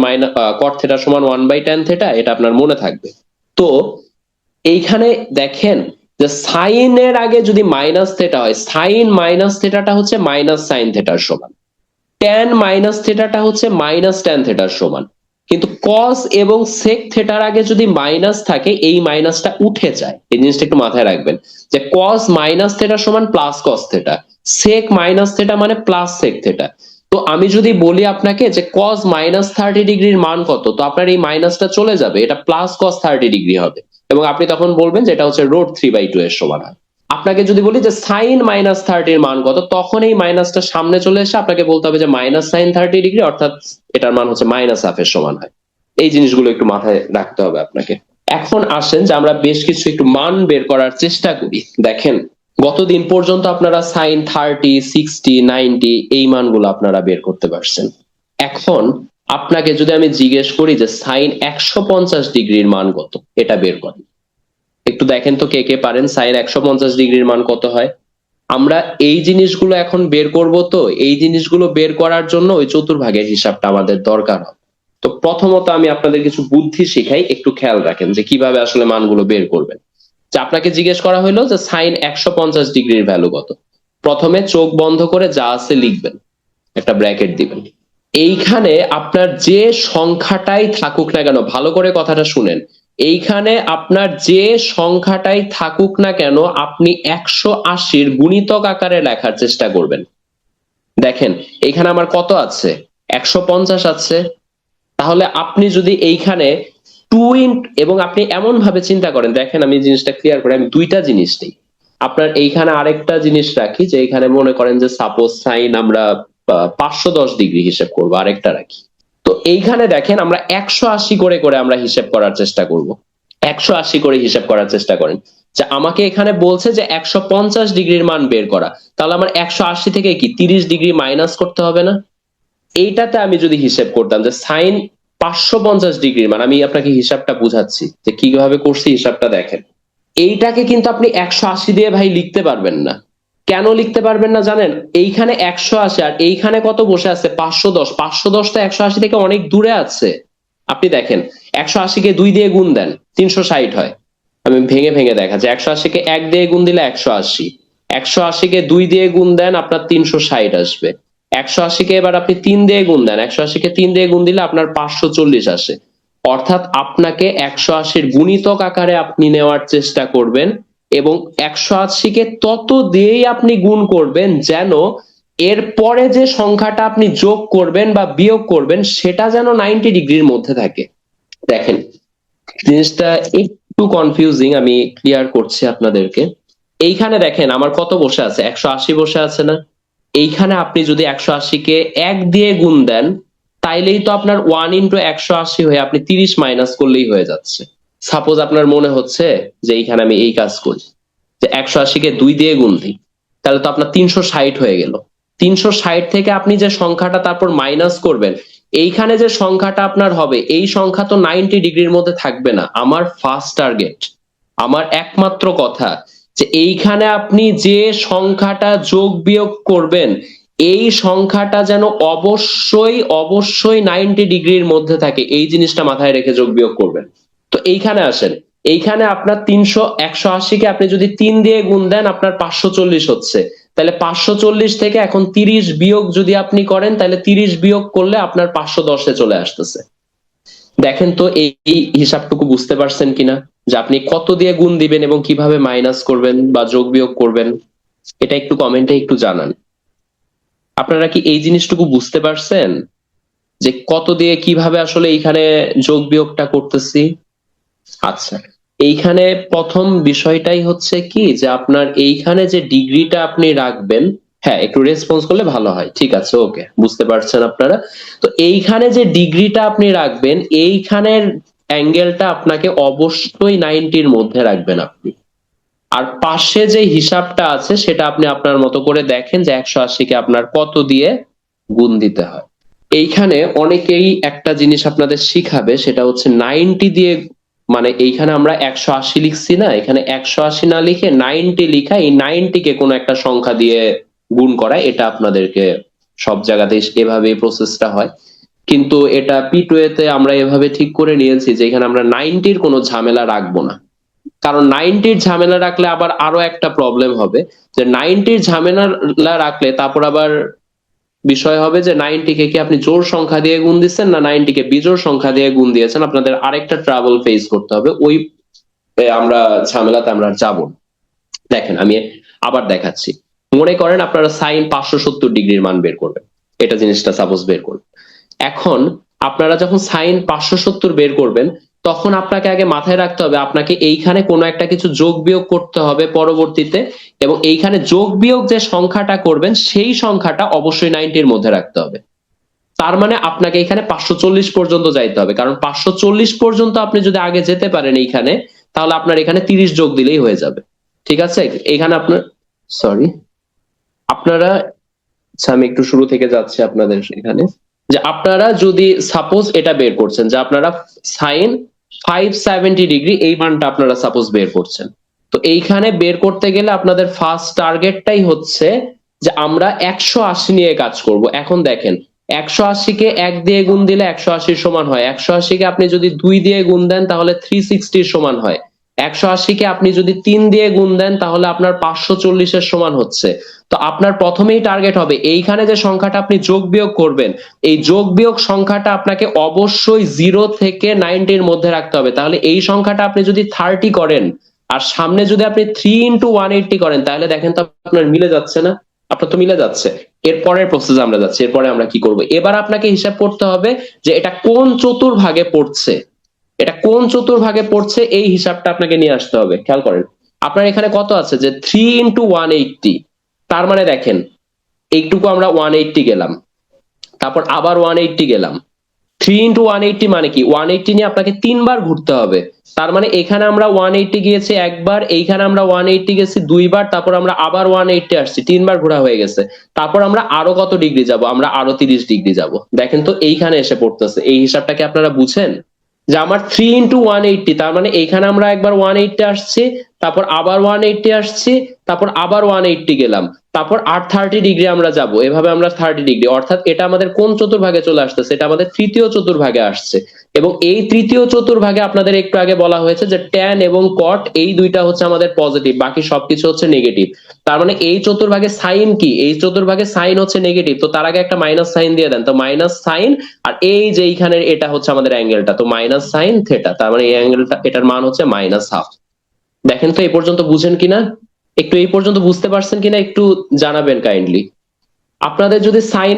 কট থেটা সমান 1/tan থেটা, এটা আপনার মনে থাকবে। তো এইখানে দেখেন যে সাইনের আগে যদি মাইনাস থেটা হয়, সাইন মাইনাস থেটাটা হচ্ছে মাইনাস সাইন থেটার সমান, ট্যান মাইনাস থেটাটা হচ্ছে মাইনাস ট্যান থেটার সমান। কিন্তু কস এবং সেক থেটার আগে যদি মাইনাস থাকে এই মাইনাসটা উঠে যায়, এই জিনিসটা একটু মাথায় রাখবেন যে কস মাইনাস থেটা সমান plus cos theta, sec minus theta মানে প্লাস সেক থেটা। তো আমি যদি বলি আপনাকে যে কস -30 ডিগ্রির মান কত, তো আপনার এই মাইনাসটা চলে যাবে, এটা প্লাস কস 30 ডিগ্রি হবে, এবং আপনি তখন বলবেন যে এটা হচ্ছে √3/2 এর সমান হয়। আপনাকে যদি বলি যে সাইন -30-এর মান কত, তখন এই মাইনাসটা সামনে চলে এসে আপনাকে বলতে হবে যে -sin 30 ডিগ্রি, অর্থাৎ এটার মান হচ্ছে -হাফ এর সমান হয়। এই জিনিসগুলো একটু মাথায় রাখতে হবে আপনাকে। এখন আসেন যে আমরা বেশ কিছু একটু মান বের করার চেষ্টা করি। দেখেন গতদিন পর্যন্ত আপনারা সাইন 30, 60, 90 এই মানগুলো আপনারা বের করতে পারছেন। এখন আপনাকে যদি আমি জিজ্ঞেস করি যে সাইন 150 ডিগ্রির মান কত, এটা বের করেন। একটু দেখেন তো কে কে পারেন সাইন 150 ডিগ্রির মান কত হয়। আমরা এই জিনিসগুলো এখন বের করব, তো এই জিনিসগুলো বের করার জন্য ওই চতুর্ভাগের হিসাবটা আমাদের দরকার হবে। তো প্রথমত আমি আপনাদের কিছু বুদ্ধি শিখাই, একটু খেয়াল রাখেন যে কিভাবে আসলে মানগুলো বের করবেন। যে আপনাকে জিজ্ঞেস করা হলো যে সাইন 150 ডিগ্রির ভ্যালু কত, প্রথমে চোখ বন্ধ করে যা আছে লিখবেন, একটা ব্র্যাকেট দিবেন। এইখানে আপনার যে সংখ্যাটাই থাকুক না কেন, ভালো করে কথাটা শুনেন, এইখানে আপনার যে সংখ্যাটাই থাকুক না কেন আপনি 180-র গুণিতক আকারে লেখার চেষ্টা করবেন। দেখেন এইখানে আমার কত আছে, 150 আছে। তাহলে আপনি যদি এইখানে এবং আপনি এমন ভাবে চিন্তা করেন, দেখেন আমি জিনিসটা ক্লিয়ার করে, আমি দুইটা জিনিস নেই। আপনার এইখানে আরেকটা জিনিস রাখি, যে এইখানে মনে করেন যে সাপোজ সাইন আমরা 510 ডিগ্রি হিসেব করবো, আরেকটা রাখি। তো এইখানে দেখেন আমরা 180 করে করে আমরা হিসেব করার চেষ্টা করব। 180 করে হিসেব করার চেষ্টা করেন। যে আমাকে এখানে বলছে যে 150 ডিগ্রির মান বের করা, তাহলে আমার 180 থেকে কি 30 ডিগ্রি মাইনাস করতে হবে না? এইটাতে আমি যদি হিসেব করতাম যে সাইন 550 ডিগ্রির মান, আমি আপনাকে হিসাবটা বুঝাচ্ছি যে কিভাবে করছি, হিসাবটা দেখেন। এইটাকে কিন্তু আপনি 180 দিয়ে ভাই লিখতে পারবেন না। কেন লিখতে পারবেন না জানেন? এইখানে 180 আর এইখানে কত বসে আছে? 510। 510 তো 180 থেকে অনেক দূরে আছে। আপনি দেখেন, 180-কে 2 দিয়ে গুণ দেন, 360 হয়। আমি ভেঙে ভেঙে দেখাচ্ছি। 180-কে 1 দিয়ে গুণ দিলে 180, 180-কে 2 দিয়ে গুণ দেন, আপনার 360 আসবে। 180-কে এবার আপনি 3 দিয়ে গুণ দেন, 180-কে 3 দিয়ে গুণ দিলে আপনার 540 আসে। অর্থাৎ আপনাকে 180-র গুণিতক আকারে আপনি নেওয়ার চেষ্টা করবেন, এবং 180-কে তত দিয়েই আপনি গুণ করবেন যেন এর পরে যে সংখ্যাটা আপনি যোগ করবেন বা বিয়োগ করবেন সেটা যেন 90 ডিগ্রির মধ্যে থাকে। দেখেন, জিনিসটা একটু কনফিউজিং, আমি ক্লিয়ার করছি আপনাদেরকে। এইখানে দেখেন আমার কত বসে আছে? 180 বসে আছে না? এইখানে আপনি যদি 180-কে 1 দিয়ে গুণ দেন, তাইলেই তো আপনার 1 × 180 হয়ে আপনি 30 মাইনাস করলেই হয়ে যাচ্ছে। সাপোজ আপনার মনে হচ্ছে যে এইখানে আমি এই কাজ করি, যে 180-কে 2 দিয়ে গুণ দিই, তাহলে তো আপনার 360 হয়ে গেল। 360 থেকে আপনি যে সংখ্যাটা তারপর মাইনাস করবেন, এইখানে যে সংখ্যাটা আপনার হবে, এই সংখ্যা তো 90 ডিগ্রির মধ্যে থাকবে না। আমার ফার্স্ট টার্গেট, আমার একমাত্র কথা, যে এইখানে আপনি যে সংখ্যাটা যোগ বিয়োগ করবেন, এই সংখ্যাটা যেন অবশ্যই অবশ্যই 90 ডিগ্রির মধ্যে থাকে, এই জিনিসটা মাথায় রেখে যোগ বিয়োগ করবেন। তো এইখানে আসেন, এইখানে আপনার 180-কে আপনি যদি 3 দিয়ে গুণ দেন, আপনার 540 হচ্ছে। তাহলে 540 থেকে এখন 30 বিয়োগ যদি আপনি করেন, তাহলে 30 বিয়োগ করলে আপনার 510-এ চলে আসতেছে। দেখেন তো এই হিসাবটুকু বুঝতে পারছেন কিনা, যে আপনি কত দিয়ে গুণ দিবেন এবং কিভাবে মাইনাস করবেন বা যোগ বিয়োগ করবেন? এটা একটু কমেন্টে একটু জানান। আপনারা কি এই জিনিসটুকু বুঝতে পারছেন, যে কত দিয়ে কিভাবে আসলে এইখানে যোগ বিয়োগটা করতেছি? আচ্ছা, এইখানে প্রথম বিষয়টাই হচ্ছে কি, যে আপনার এইখানে যে ডিগ্রিটা আপনি রাখবেন, হ্যাঁ একটু রেসপন্স করলে ভালো হয়। ঠিক আছে, ওকে, বুঝতে পারছেন আপনারা। তো এইখানে যে ডিগ্রিটা আপনি রাখবেন, এইখানের অ্যাঙ্গেলটা আপনাকে অবশ্যই 90-র মধ্যে রাখবেন আপনি। আর পাশে যে হিসাবটা আছে সেটা আপনি আপনার মতো করে দেখেন, যে 180-কে আপনার কত দিয়ে গুণ দিতে হয়। এইখানে অনেকেই একটা জিনিস আপনাদের শিখাবে, সেটা হচ্ছে 90 দিয়ে, মানে এইখানে আমরা 180 লিখছি না, এখানে 180 না লিখে 90 লিখা, এই 90-কে কোনো একটা সংখ্যা দিয়ে গুণ করা, এটা আপনাদেরকে সব জায়গাতেই এভাবে প্রসেসটা হয়। কিন্তু এটা P2A-তে আমরা এভাবে ঠিক করে নিয়েছি যে এখানে আমরা 90-র কোনো ঝামেলা রাখবো না। কারণ 90-র ঝামেলা রাখলে আবার আরো একটা প্রবলেম হবে, যে 90-র ঝামেলা রাখলে তারপর আবার বিষয় হবে যে 90-কে কি আপনি জোড় সংখ্যা দিয়ে গুণ দিচ্ছেন না 90-কে বিজোড় সংখ্যা দিয়ে গুণ দিয়েছেন, আপনাদের আরেকটা ট্রাবল ফেস করতে হবে। ওই আমরা ঝামেলাতে আমরা যাব না। দেখেন আমি আবার দেখাচ্ছি। মনে করেন আপনারা সাইন 570 ডিগ্রির মান বের করবেন, এটা জিনিসটা সাপোজ বের করবেন। এখন আপনারা যখন সাইন 570 বের করবেন, তখন আপনাকে আগে মাথায় রাখতে হবে আপনাকে এইখানে কোনো একটা কিছু যোগ বিয়োগ করতে হবে পরবর্তীতে, এবং এইখানে যোগ বিয়োগ যে সংখ্যাটা করবেন সেই সংখ্যাটা অবশ্যই 90-র মধ্যে রাখতে হবে। তার মানে আপনাকে এখানে 540 পর্যন্ত যাইতে হবে, কারণ 540 পর্যন্ত আপনি যদি আগে যেতে পারেন এইখানে, তাহলে আপনার এখানে 30 যোগ দিলেই হয়ে যাবে। ঠিক আছে, এখানে আপনার, সরি, আপনারা, আচ্ছা আমি একটু শুরু থেকে যাচ্ছি আপনাদের এখানে, যে আপনারা যদি সাপোজ এটা বের করছেন, যে আপনারা সাইন 570 ডিগ্রি এই মানটা আপনারা সাপোজ বের করছেন, তো এইখানে বের করতে গেলে আপনাদের ফার্স্ট টার্গেটটাই হচ্ছে যে আমরা 180 নিয়ে কাজ করব। এখন দেখেন, 180-কে 1 দিয়ে গুণ দিলে 180-র সমান হয়, 180-কে আপনি যদি 2 দিয়ে গুণ দেন তাহলে 360-র সমান হয়, 180-কে আপনি যদি 3 দিয়ে গুণ দেন তাহলে আপনার 540-এর সমান হচ্ছে। তো আপনার প্রথমেই টার্গেট হবে এইখানে যে সংখ্যাটা আপনি যোগ বিয়োগ করবেন, এই যোগ বিয়োগ সংখ্যাটা আপনাকে অবশ্যই 0 থেকে 90-র মধ্যে রাখতে হবে। তাহলে এই সংখ্যাটা আপনি যদি 30 করেন আর সামনে যদি আপনি 3 × 180 করেন, তাহলে দেখেন তো আপনার মিলে যাচ্ছে না? আপনার তো মিলে যাচ্ছে। এরপরের প্রসেস আমরা যাচ্ছি, এরপরে আমরা কি করব, এবার আপনাকে হিসাব করতে হবে যে এটা কোন চতুর্ভাগে পড়ছে, এটা কোন চতুর্ভাগে পড়ছে এই হিসাবটা আপনাকে নিয়ে আসতে হবে। খেয়াল করেন, আপনার এখানে কত আছে, যে 3 × 180, তার মানে দেখেন এইটুকু আমরা 180 গেলাম, তারপর আবার 180 গেলাম, 3 × 180 মানে কি, 180 নিয়ে আপনাকে 3 বার ঘুরতে হবে। তার মানে এখানে আমরা 180 গিয়েছি একবার, এইখানে আমরা 180 গেছি 2 বার, তারপর আমরা আবার 180 আসছি, 3 বার ঘোরা হয়ে গেছে। তারপর আমরা আরো কত ডিগ্রি যাব, আমরা আরো 30 ডিগ্রি যাব। দেখেন তো এইখানে এসে পড়তেছে, এই হিসাবটাকে আপনারা বুঝেন যে আমার 3 × 180, তার মানে এইখানে আমরা একবার 180 আসছি, তারপর আবার 180 আসছি, তারপর আবার 180 গেলাম, তারপর আর 30 ডিগ্রি আমরা যাব, এভাবে আমরা 30 ডিগ্রি, অর্থাৎ এটা আমাদের কোন চতুর্ভাগে চলে আসতেছে, এটা আমাদের তৃতীয় চতুর্ভাগে আসছে। এবং এই তৃতীয় চতুর্ভাগে আপনাদের একটু আগে বলা হয়েছে যে ট্যান এবং কট এই দুইটা হচ্ছে আমাদের পজিটিভ, বাকি সবকিছু হচ্ছে নেগেটিভ। তার মানে এই চতুর্ভাগে সাইন কি, এই চতুর্ভাগে সাইন হচ্ছে নেগেটিভ, তো তার আগে একটা মাইনাস সাইন দিয়ে দেন, তো মাইনাস সাইন, আর এই যে এইখানের এটা হচ্ছে আমাদের অ্যাঙ্গেলটা, তো মাইনাস সাইন থেটা, তার মানে এই অ্যাঙ্গেলটা, এটার মান হচ্ছে -1/2। দেখেন তো এই পর্যন্ত বুঝেন কিনা, একটু এই পর্যন্ত বুঝতে পারছেন কিনা একটু জানাবেন কাইন্ডলি। আপনাদের যদি সাইন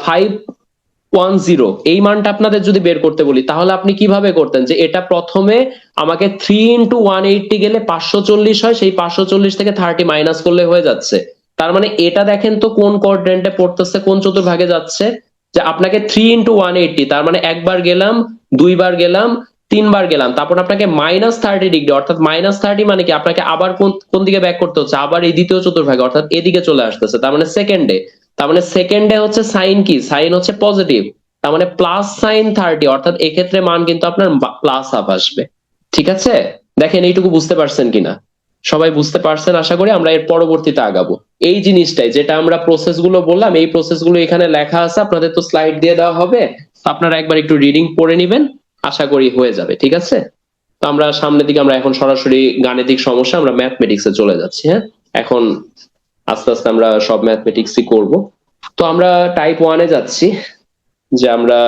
510 এই মানটা আপনাদের যদি বের করতে বলি, তাহলে আপনি কিভাবে করতেন, যে এটা প্রথমে আমাকে 3 × 180 গেলে 540 হয়, সেই 540 থেকে 30 মাইনাস করলে হয়ে যাচ্ছে। তার মানে এটা দেখেন তো কোন কোয়াড্রেন্টে পড়তেছে, কোন চতুর্ভাগে যাচ্ছে, যে আপনাকে 3 × 180, তার মানে একবার গেলাম, 2 বার গেলাম, 3 বার গেলাম, তারপর আপনাকে -30 ডিগ্রি, অর্থাৎ -30 মানে কি, আপনাকে আবার কোন কোন দিকে ব্যাক করতে হচ্ছে, আবার এই দ্বিতীয় চতুর্ভাগে, অর্থাৎ এদিকে চলে আসতেছে, তার মানে সেকেন্ডে। তার মানে সেকেন্ডে হচ্ছে সাইন কি, সাইন হচ্ছে পজিটিভ, তার মানে +sin30, অর্থাৎ এক্ষেত্রে মান কিন্তু আপনার +1/2 আসবে। ঠিক আছে, দেখেন এইটুকু বুঝতে পারছেন কিনা, সবাই বুঝতে পারছেন আশা করি। আমরা এর পরবর্তীতে আগাবো। এই জিনিসটাই যেটা আমরা প্রসেস গুলো বললাম, এই প্রসেস গুলো এখানে লেখা আছে, আপনাদের তো স্লাইড দিয়ে দেওয়া হবে, তো আপনারা একবার একটু রিডিং পড়ে নিবেন, আশা করি হয়ে যাবে। ঠিক আছে, তো আমরা সামনের দিকে, আমরা এখন সরাসরি গাণিতিক সমস্যা, আমরা ম্যাথমেটিক্সে চলে যাচ্ছি। হ্যাঁ, এখন আস্তে আস্তে আমরা সব ম্যাথমেটিক্সই করব। তো আমরা টাইপ 1-এ যাচ্ছি, যে আমরা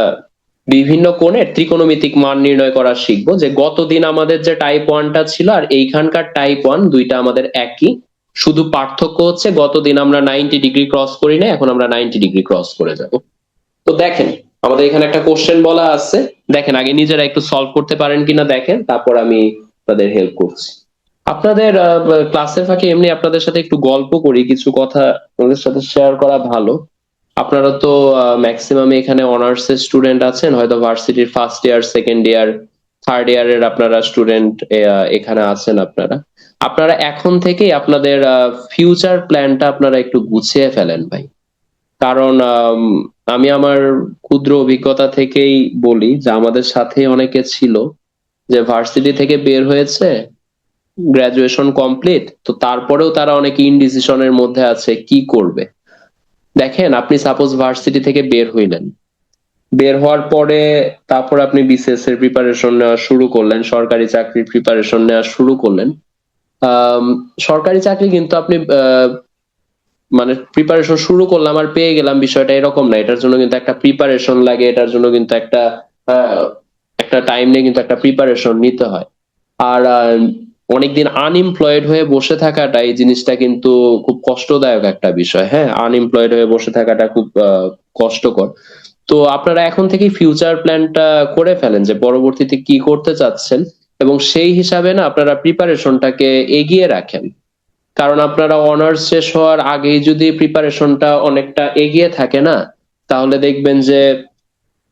বিভিন্ন কোণের ত্রিকোণমিতিক মান নির্ণয় করা শিখবো। যে গতদিন আমাদের যে টাইপ 1টা ছিল আর এইখানকার টাইপ 1 দুইটা আমাদের একই, শুধু পার্থক্য হচ্ছে গতদিন আমরা 90 ডিগ্রি ক্রস করি না, এখন আমরা 90 ডিগ্রি ক্রস করে যাব। তো দেখেন আমাদের এখানে একটা কোশ্চেন বলা আছে, দেখেন আগে নিজেরা একটু সলভ করতে পারেন কিনা দেখেন, তারপর আমি তাদের হেল্প করছি। আপনাদের ক্লাসের ফাঁকে এমনি আপনাদের সাথে একটু গল্প করি, কিছু কথা আপনাদের সাথে শেয়ার করা ভালো। আপনারা তো ম্যাক্সিমাম এখানে অনার্স এর স্টুডেন্ট আছেন, হয়তো ভার্সিটির first year, second year, third ইয়ারের আপনারা স্টুডেন্ট এখানে আছেন। আপনারা আপনারা এখন থেকেই আপনাদের ফিউচার প্ল্যানটা আপনারা একটু গুছিয়ে ফেলেন ভাই। কারণ আমি আমার ক্ষুদ্র অভিজ্ঞতা থেকেই বলি যে আমাদের সাথে অনেকে ছিল যে ভার্সিটি থেকে বের হয়েছে, গ্রাজুয়েশন কমপ্লিট, তো তারপরেও তারা অনেক ইনডিসিশনের মধ্যে আছে কি করবে। দেখেন আপনি সাপোজ ভার্সিটি থেকে বের হইলেন, বের হওয়ার পরে তারপর আপনি বিসিএস এর প্রিপারেশন নেওয়া শুরু করলেন, সরকারি চাকরির প্রিপারেশন নেওয়া শুরু করলেন। আম, সরকারি চাকরি কিন্তু আপনি মানে প্রিপারেশন শুরু করলাম আর পেয়ে গেলাম, বিষয়টা এরকম না। এটার জন্য কিন্তু একটা প্রিপারেশন লাগে, এটার জন্য কিন্তু একটা একটা টাইম নিয়ে কিন্তু একটা প্রিপারেশন নিতে হয়। আর অনেকদিন আনএমপ্লয়েড হয়ে বসে থাকাটা, এই জিনিসটা কিন্তু খুব কষ্টদায়ক একটা বিষয়। হ্যাঁ, আনএমপ্লয়েড হয়ে বসে থাকাটা খুব কষ্টকর। তো আপনারা এখন থেকেই ফিউচার প্ল্যানটা করে ফেলেন যে পরবর্তীতে কি করতে চাচ্ছেন, এবং সেই হিসাবে না আপনারা প্রিপারেশনটাকে এগিয়ে রাখেন। কারণ আপনারা অনার্স শেষ হওয়ার আগেই যদি প্রিপারেশনটা অনেকটা এগিয়ে থাকে না, তাহলে দেখবেন যে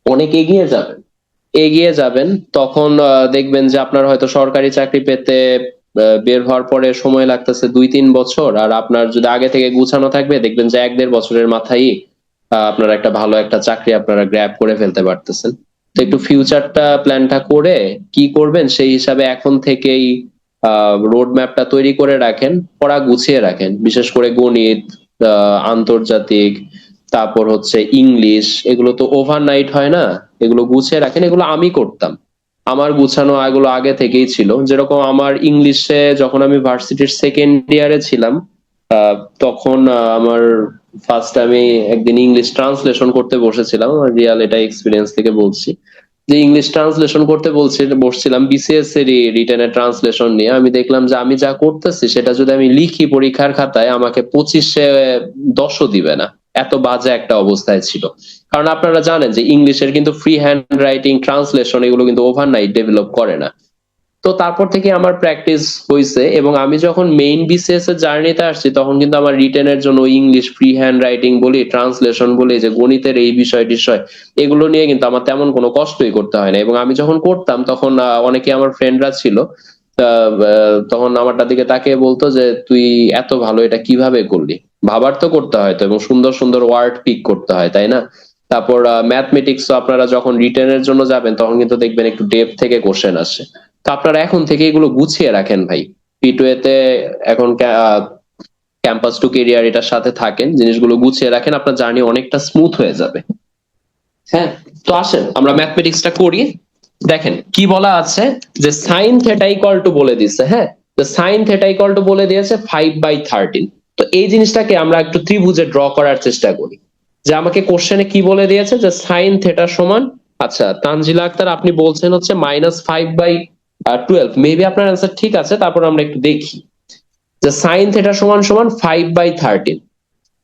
অনেক এগিয়ে যাবেন। তখন দেখবেন যে আপনার হয়তো সরকারি চাকরি পেতে বের হওয়ার পরে সময় লাগতেছে 2-3 বছর, আর আপনার যদি আগে থেকে গুছানো থাকবে দেখবেন যে 1-1.5 বছরের মাথায় আপনার একটা ভালো একটা চাকরি আপনারা গ্র্যাব করে ফেলতে পারতেছেন। তো একটু ফিউচারটা প্ল্যানটা করে কি করবেন সেই হিসাবে এখন থেকেই রোড ম্যাপটা তৈরি করে রাখেন, পড়া গুছিয়ে রাখেন, বিশেষ করে গণিত, আন্তর্জাতিক, তারপর হচ্ছে ইংলিশ, এগুলো তো ওভারনাইট হয় না, এগুলো গুছিয়ে রাখেন। এগুলো আমি করতাম, আমার গুছানো এগুলো আগে থেকেই ছিল। যেরকম আমার ইংলিশে যখন আমি ভার্সিটির সেকেন্ড ইয়ারে ছিলাম, তখন আমার ফার্স্ট আমি একদিন ইংলিশ ট্রান্সলেশন করতে বসেছিলাম, আমার রিয়াল এটা এক্সপিরিয়েন্স থেকে বলছি, যে ইংলিশ ট্রান্সলেশন করতে বসছিলাম বিসিএস এর রিটেনের ট্রান্সলেশন নিয়ে। আমি দেখলাম যে আমি যা করতেছি সেটা যদি আমি লিখি পরীক্ষার খাতায়, আমাকে 25-এ 10ও দিবে না, এত বাজে একটা অবস্থায় ছিল। কারণ আপনারা জানেন যে ইংলিশের কিন্তু ফ্রি হ্যান্ড রাইটিং, ট্রান্সলেশন এগুলো কিন্তু ওভারনাইট ডেভেলপ করে না। তো তারপর থেকে আমার প্র্যাকটিস হয়েছে, এবং আমি যখন মেইন বিসিএস এর জার্নিতে আসছি তখন কিন্তু আমার রিটেনের জন্য ইংলিশ ফ্রি হ্যান্ড রাইটিং বলি, ট্রান্সলেশন বলি, যে গণিতের এই বিষয় এগুলো নিয়ে কিন্তু আমার তেমন কোনো কষ্টই করতে হয় না। এবং আমি যখন করতাম তখন অনেকে আমার ফ্রেন্ডরা ছিল, তখন আমারটা দিকে তাকিয়ে বলতো যে তুই এত ভালো, এটা কিভাবে করলি? ভাবার তো করতে হয় তো, এবং সুন্দর সুন্দর ওয়ার্ড পিক করতে হয়, তাই না? তারপর ম্যাথমেটিক্স আপনারা যখন রিটেনের জন্য যাবেন তখন কিন্তু দেখবেন একটু ডেপ থেকে কোশ্চেন আসে। তো আপনারা এখন থেকে এগুলো গুছিয়ে রাখেন ভাই। পিটুয়েতে এখন ক্যাম্পাস টু কেরিয়ার এটার সাথে থাকেন, জিনিসগুলো গুছিয়ে রাখেন, আপনার জার্নি অনেকটা স্মুথ হয়ে যাবে। হ্যাঁ, তো আসেন আমরা ম্যাথমেটিক্সটা করি। দেখেন কি বলা আছে, যে সাইন থেটা ইকুয়াল টু বলে দিচ্ছে, হ্যাঁ, সাইন থেটা ইকুয়াল টু বলে দিয়েছে 5/13। তো এই জিনিসটাকে আমরা একটু ত্রিভুজে ড্র করার চেষ্টা করি। যে আমাকে কোশ্চেনে কি বলে দিয়েছে, যে সাইন থেটা সমান, আচ্ছা তানজিলা আক্তার আপনি বলছেন হচ্ছে -5/12, মেবি আপনার অ্যান্সার ঠিক আছে, তারপর আমরা একটু দেখি। যে সাইন থেটা সমান সমান 5/13।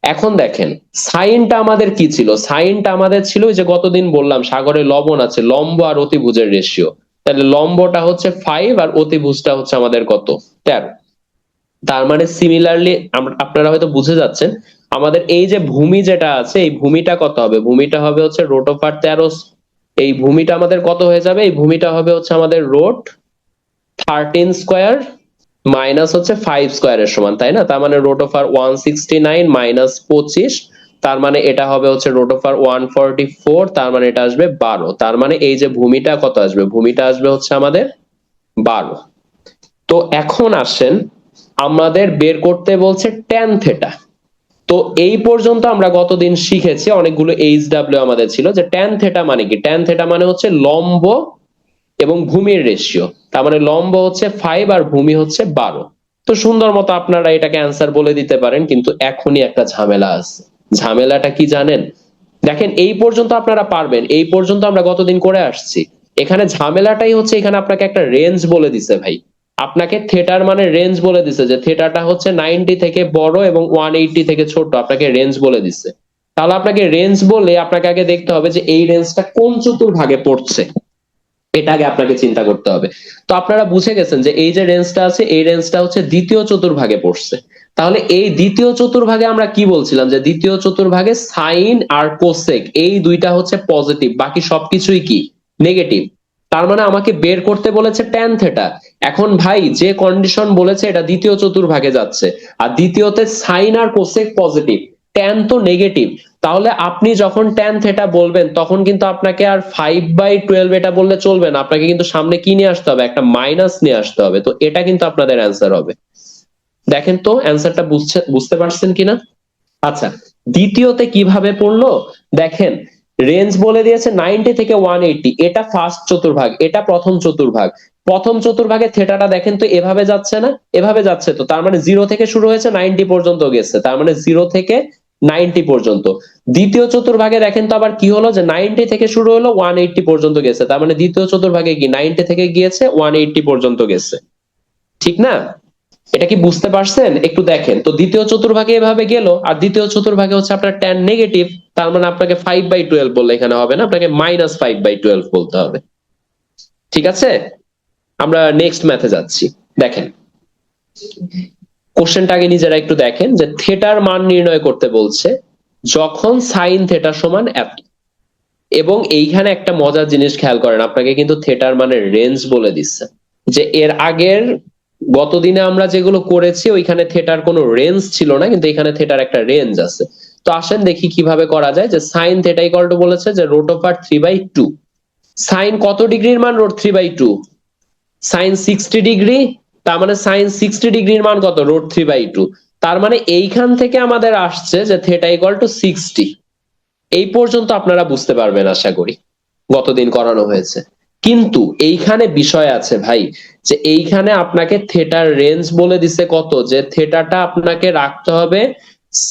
এখন দেখেন সাইনটা আমাদের কি ছিল, সাইনটা আমাদের ছিল ওই যে গতদিন বললাম সাগরে লবণ আছে, লম্ব আর অতিভুজের রেশিও। তাহলে লম্বটা হচ্ছে 5 আর অতিভুজটা হচ্ছে আমাদের কত, 13। তার মানে সিমিলারলি আপনারা হয়তো বুঝে যাচ্ছেন, আমাদের এই যে ভূমি যেটা আছে এই ভূমিটা কত হবে, ভূমিটা হবে হচ্ছে √13। এই ভূমিটা আমাদের কত হয়ে যাবে, এই ভূমিটা হবে হচ্ছে আমাদের √13² মাইনাস হচ্ছে 5² এর সমান, তাই না? তার মানে √169 মাইনাস 25, তার মানে এটা হবে হচ্ছে √144, তার মানে এটা আসবে 12। তার মানে এই যে ভূমিটা কত আসবে, ভূমিটা আসবে হচ্ছে আমাদের 12। তো এখন আসেন আমাদের বের করতে বলছে ট্যান থেটা। তো এই পর্যন্ত আমরা গতদিন শিখেছি, অনেকগুলো HW আমাদের ছিল, যে ট্যান থেটা মানে কি, ট্যান থেটা মানে হচ্ছে লম্ব এবং ভূমির রেশিও। তার মানে লম্ব হচ্ছে 5 আর ভূমি হচ্ছে 12। তো সুন্দর মতো আপনারা এটাকে অ্যান্সার বলে দিতে পারেন, কিন্তু এখনই একটা ঝামেলা আছে। ঝামেলাটা কি জানেন? দেখেন এই পর্যন্ত আপনারা পারবেন, এই পর্যন্ত আমরা গতদিন করে আসছি। এখানে ঝামেলাটাই হচ্ছে, এখানে আপনাকে একটা রেঞ্জ বলে দিছে ভাই। আপনাকে থেটার মানে রেঞ্জ বলে দিছে, যে থেটাটা হচ্ছে 90 থেকে বড় এবং 180 থেকে ছোট, আপনাকে রেঞ্জ বলে দিছে। তাহলে আপনাকে রেঞ্জ বলে আপনাকে আগে দেখতে হবে যে এই রেঞ্জটা কোন চতুর্ভাগে পড়ছে, এটা আগে আপনাকে চিন্তা করতে হবে। তো আপনারা বুঝে গেছেন যে এই যে রেঞ্জটা আছে এই রেঞ্জটা হচ্ছে দ্বিতীয় চতুর্ভাগে পড়ছে। তাহলে এই দ্বিতীয় চতুর্ভাগে আমরা কি বলছিলাম, যে দ্বিতীয় চতুর্ভাগে সাইন আর কোসেক এই দুইটা হচ্ছে পজিটিভ, বাকি সবকিছুই কি, নেগেটিভ। তার মানে আমাকে বের করতে বলেছে ট্যান থেটা। এখন ভাই যে কন্ডিশন বলেছে এটা দ্বিতীয় চতুর্ভাগে যাচ্ছে, আর দ্বিতীয়তে সাইন আর কোসেক পজিটিভ, ট্যান তো নেগেটিভ। তাহলে আপনি যখন ট্যান থেটা বলবেন তখন কিন্তু আপনাকে আর 5/12 এটা বললে চলবে না, আপনাকে কিন্তু সামনে কি নিয়ে আসতে হবে, একটা মাইনাস নিয়ে আসতে হবে। তো এটা কিন্তু আপনাদের অ্যান্সার হবে। দেখেন তো অ্যান্সারটা বুঝতে পারছেন কিনা। আচ্ছা, দ্বিতীয়তে কিভাবে পড়লো দেখেন, রেঞ্জ বলে দিয়েছে 90 থেকে 180, এটা ফার্স্ট চতুর্ভাগ, এটা প্রথম চতুর্ভাগ। প্রথম চতুর্ভাগে থেটাটা দেখেন তো এভাবে যাচ্ছে না, এভাবে যাচ্ছে। তো তার মানে 0 থেকে শুরু হয়েছে 90 পর্যন্ত গেছে, তার মানে 0 থেকে 90 পর্যন্ত। দ্বিতীয় চতুর্ভাগে দেখেন তো আবার কি হলো, যে 90 থেকে শুরু হলো 180 পর্যন্ত গেছে, তার মানে দ্বিতীয় চতুর্ভাগে কি 90 থেকে গিয়েছে 180 পর্যন্ত গেছে, ঠিক না? এটা কি বুঝতে পারছেন? একটু দেখেন তো, দ্বিতীয় চতুর্ভাগে এভাবে গেল, আর দ্বিতীয় চতুর্ভাগে হচ্ছে আপনার ট্যান নেগেটিভ। তার মানে আপনাকে 5/12 বললে এখানে হবে না, আপনাকে -5/12 বলতে হবে। ঠিক আছে, আমরা নেক্সট ম্যাথে যাচ্ছি। দেখেন কোশ্চেনটা আগে নিজেরা একটু দেখেন, যে থেটার মান নির্ণয় করতে বলছে যখন সাইন থেটা সমান এত। এবং এইখানে একটা মজার জিনিস খেয়াল করেন, আপনাকে কিন্তু থেটার মানের রেঞ্জ বলে দিচ্ছে। যে এর আগের গতদিনে আমরা যেগুলো করেছি ওইখানে থেটার কোনো রেঞ্জ ছিল না, কিন্তু এখানে থেটার একটা রেঞ্জ আছে। তো আসেন দেখি কিভাবে করা যায়। যে সাইন থেটা ইকুয়াল টু বলেছে যে √3/2। সাইন কত ডিগ্রির মান √3/2? Sine 60 degree. তার মানে সাইন 60 ডিগ্রির মান কত, √3/2। তার মানে এইখান থেকে আমাদের আসছে যে থেটা ইকুয়াল টু 60। এই পর্যন্ত আপনারা বুঝতে পারবেন আশা করি, গতদিন করানো হয়েছে। কিন্তু এইখানে বিষয় আছে ভাই, যে এইখানে আপনাকে থেটার রেঞ্জ বলে দিছে কত, যে থেটাটা আপনাকে রাখতে হবে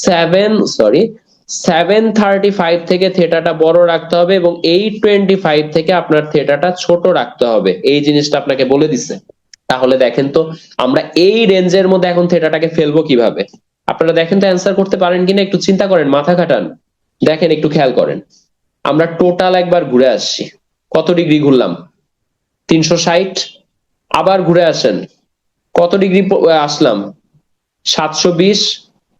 735 থেকে থেটাটা বড় রাখতে হবে, এবং 825 থেকে আপনার থেটাটা ছোট রাখতে হবে, এই জিনিসটা আপনাকে বলে দিছে। তাহলে দেখেন তো আমরা এই রেঞ্জের মধ্যে এখন থেটাটাকে ফেলবো কিভাবে। আপনারা দেখেন তো অ্যান্সার করতে পারেন কিনা, একটু চিন্তা করেন, মাথা খাটান। দেখেন একটু খেয়াল করেন, আমরা টোটাল একবার ঘুরে আসছি। কত ডিগ্রি ঘুরলাম? 360। আবার ঘুরে আসেন, কত ডিগ্রি আসলাম? 720।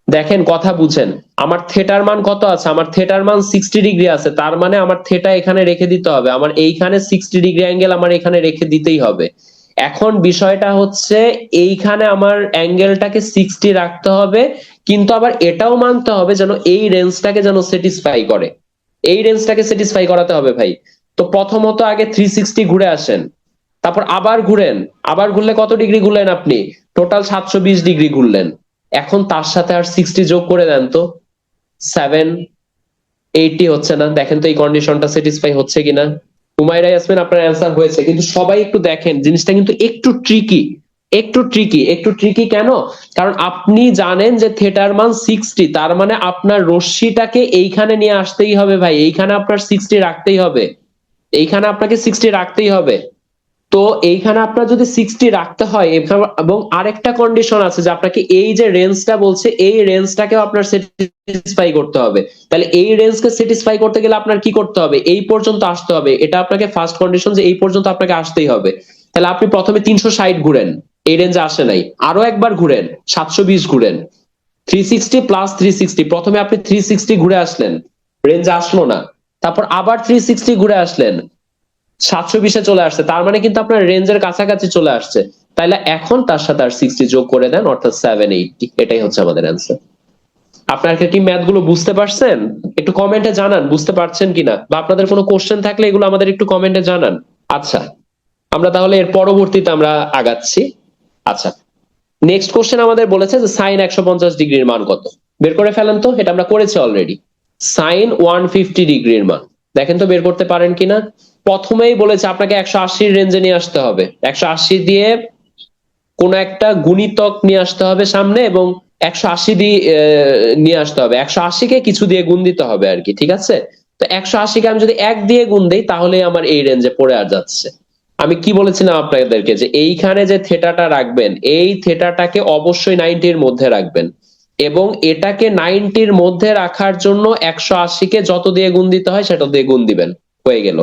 দেখেন, কথা বুঝেন, আমার থেটার মান কত আছে? আমার থেটার মান 60 ডিগ্রি আছে, তার মানে আমার থেটা এখানে রেখে দিতে হবে, আমার এইখানে 60 ডিগ্রি অ্যাঙ্গেল আমার এখানে রেখে দিতেই হবে। এখন বিষয়টা হচ্ছে এইখানে আমার অ্যাঙ্গেলটাকে 60 রাখতে হবে, কিন্তু আবার এটাও মানতে হবে যেন এই রেঞ্জটাকে যেন স্যাটিসফাই করে, এই রেঞ্জটাকে স্যাটিসফাই করাতে হবে ভাই। তো প্রথমত আগে 360 ঘুরে আসেন, তারপর আবার ঘুরেন, আবার ঘুরলে কত ডিগ্রি ঘুরলেন আপনি? টোটাল 720 ডিগ্রি ঘুরলেন। এখন তার সাথে আর 60 যোগ করে দেন তো, 780 হচ্ছে না? দেখেন তো এই কন্ডিশনটা স্যাটিসফাই হচ্ছে কিনা। হুমায়রা ইয়াসমিন, আপনার অ্যান্সার হয়েছে, কিন্তু সবাই একটু দেখেন জিনিসটা কিন্তু একটু ট্রিকি, একটু ট্রিকি কেন? কারণ আপনি জানেন যে থেটার মান 60, তার মানে আপনার রশ্মিটাকে এইখানে নিয়ে আসতেই হবে ভাই, এইখানে আপনার 60 রাখতেই হবে, এইখানে আপনাকে 60 রাখতেই হবে। তো এইখানে আপনার যদি 60 রাখতে হয়, এবং আরেকটা কন্ডিশন আছে যে আপনাকে এই যে রেঞ্জটা বলছে এই রেঞ্জটাকেও আপনার স্যাটিসফাই করতে হবে। তাহলে এই রেঞ্জকে স্যাটিসফাই করতে গেলে আপনার কি করতে হবে? এই পর্যন্ত আসতে হবে, এটা আপনাকে ফার্স্ট কন্ডিশন যে এই পর্যন্ত আপনাকে আসতেই হবে। তাহলে আপনি প্রথমে 360 ঘুরেন, এই রেঞ্জে আসে নাই, আরো একবার ঘুরেন, 720 ঘুরেন, 360 প্লাস 360, প্রথমে আপনি 360 ঘুরে আসলেন, রেঞ্জে আসলো না, তারপর আবার 360 ঘুরে আসলেন, 720-এ চলে আসছে, তার মানে কিন্তু আপনার রেঞ্জের কাছাকাছি চলে আসছে। তাইলে এখন তার সাথে আর 60 যোগ করে দেন, অর্থাৎ 780। এটাই হচ্ছে আমাদের অ্যান্সার। আপনারা কি ম্যাথ গুলো বুঝতে পারছেন? একটু কমেন্টে জানান বুঝতে পারছেন কিনা, বা আপনাদের কোনো কোশ্চেন থাকলে এগুলো আমাদের একটু কমেন্টে জানান। আচ্ছা, আমরা তাহলে এর পরবর্তীতে আমরা আগাচ্ছি। আচ্ছা, নেক্সট কোশ্চেন আমাদের বলেছে যে সাইন 150 ডিগ্রির মান কত? বের করে ফেলেন তো, এটা আমরা করেছি অলরেডি। সাইন 150 ডিগ্রির মান দেখেন তো বের করতে পারেন কিনা। প্রথমেই বলেছে আপনাকে 180 রেঞ্জে নিয়ে আসতে হবে, 180 দিয়ে কোন একটা গুণিতক নিয়ে আসতে হবে সামনে, এবং 180 দিয়ে নিয়ে আসতে হবে, 180-কে কিছু দিয়ে গুণ দিতে হবে আর কি, ঠিক আছে? তো 180-কে আমি যদি 1 দিয়ে গুণ দিই তাহলে আমার এই রেঞ্জে পড়ে আর যাচ্ছে। আমি কি বলেছিলাম আপনাদেরকে যে এইখানে যে থেটাটা রাখবেন, এই থেটাটাকে অবশ্যই 90-র মধ্যে রাখবেন, এবং এটাকে 90-র মধ্যে রাখার জন্য 180-কে যত দিয়ে গুণ দিতে হয় সেটা দিয়ে গুণ দিবেন, হয়ে গেল।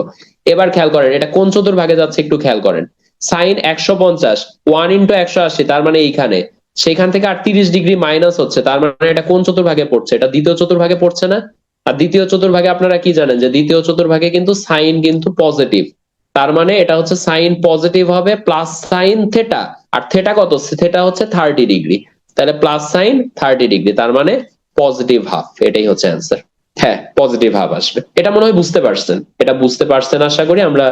এবার খেয়াল করেন এটা কোন চতুর্ভাগে যাচ্ছে একটু খেয়াল করেন। সাইন 150, 1 × 180, তার মানে এইখানে, সেখান থেকে আর 30 ডিগ্রি মাইনাস হচ্ছে, তার মানে এটা কোন চতুর্ভাগে পড়ছে? এটা দ্বিতীয় চতুর্ভাগে পড়ছে না? আর দ্বিতীয় চতুর্ভাগে আপনারা কি জানেন যে দ্বিতীয় চতুর্ভাগে কিন্তু সাইন কিন্তু পজিটিভ, তার মানে এটা হচ্ছে সাইন পজিটিভ হবে প্লাস সাইন থেটা, আর থেটা কত? থেটা হচ্ছে 30 ডিগ্রি, তাহলে প্লাস সাইন 30 ডিগ্রি, তার মানে পজিটিভ হাফ। এটাই হচ্ছে অ্যান্সার। হ্যাঁ, পজিটিভ হাফ আসবে। এটা মনে হয় বুঝতে পারছেন, এটা বুঝতে পারছেন আশা করি। আমরা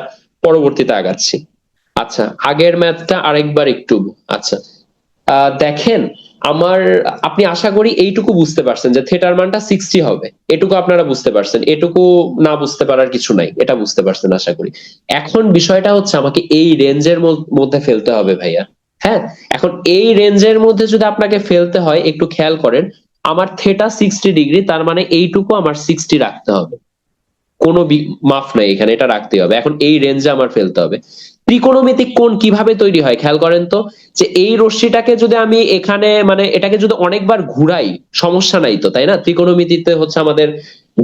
পরবর্তীতে আগাচ্ছি। আচ্ছা, আগের ম্যাথটা আরেকবার একটু। আচ্ছা, দেখেন আমার, আপনি আশা করি এইটুকু বুঝতে পারছেন যে থেটার মানটা 60 হবে, এটুকু আপনারা বুঝতে পারছেন, এটুকু না বুঝতে পারার কিছু নাই, এটা বুঝতে পারছেন আশা করি। এখন বিষয়টা হচ্ছে আমাকে এই রেঞ্জের মধ্যে ফেলতে হবে ভাইয়া। হ্যাঁ, এখন এই রেঞ্জের মধ্যে যদি আপনাকে ফেলতে হয় একটু খেয়াল করেন, আমার থেটা 60 ডিগ্রি, তার মানে এইটুকু আমার 60 রাখতে হবে, কোনো মাফ নাই এখানে, এটা রাখতেই হবে। এখন এই রেঞ্জে আমার ফেলতে হবে। ত্রিকোণমিতিক কোণ কিভাবে তৈরি হয় খেয়াল করেন তো, যে এই রশ্মিটাকে যদি আমি এখানে মানে এটাকে যদি অনেকবার ঘুরাই সমস্যা নাই তো, তাই না? ত্রিকোণমিতিতে হচ্ছে আমাদের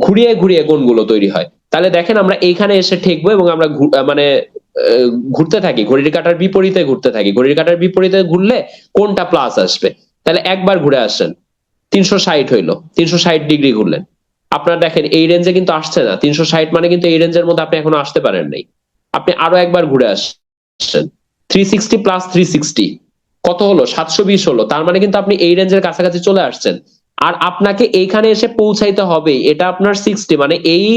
ঘুরিয়ে ঘুরিয়ে কোণগুলো তৈরি হয়। তাহলে দেখেন আমরা এইখানে এসে ঠেকবো এবং আমরা মানে ঘুরতে থাকি, ঘড়ির কাঁটার বিপরীতে ঘুরতে থাকি, ঘড়ির কাঁটার বিপরীতে ঘুরলে কোনটা প্লাস আসবে? তাহলে একবার ঘুরে আসেন, 360 হইলো, 360 ডিগ্রি ঘুরলেন, আপনার দেখেন এই রেঞ্জে কিন্তু আসছে না, 360 মানে কিন্তু এই রেঞ্জের মধ্যে আপনি এখনো আসতে পারেন নাই। আপনি আরো একবার ঘুরে আসছেন, 360 প্লাস 360 কত হলো? 720 হলো, তার মানে কিন্তু আপনি এই রেঞ্জের কাছাকাছি চলে আসছেন। আর আপনাকে এইখানে এসে পৌঁছাইতে হবে, এটা আপনার 60, মানে এই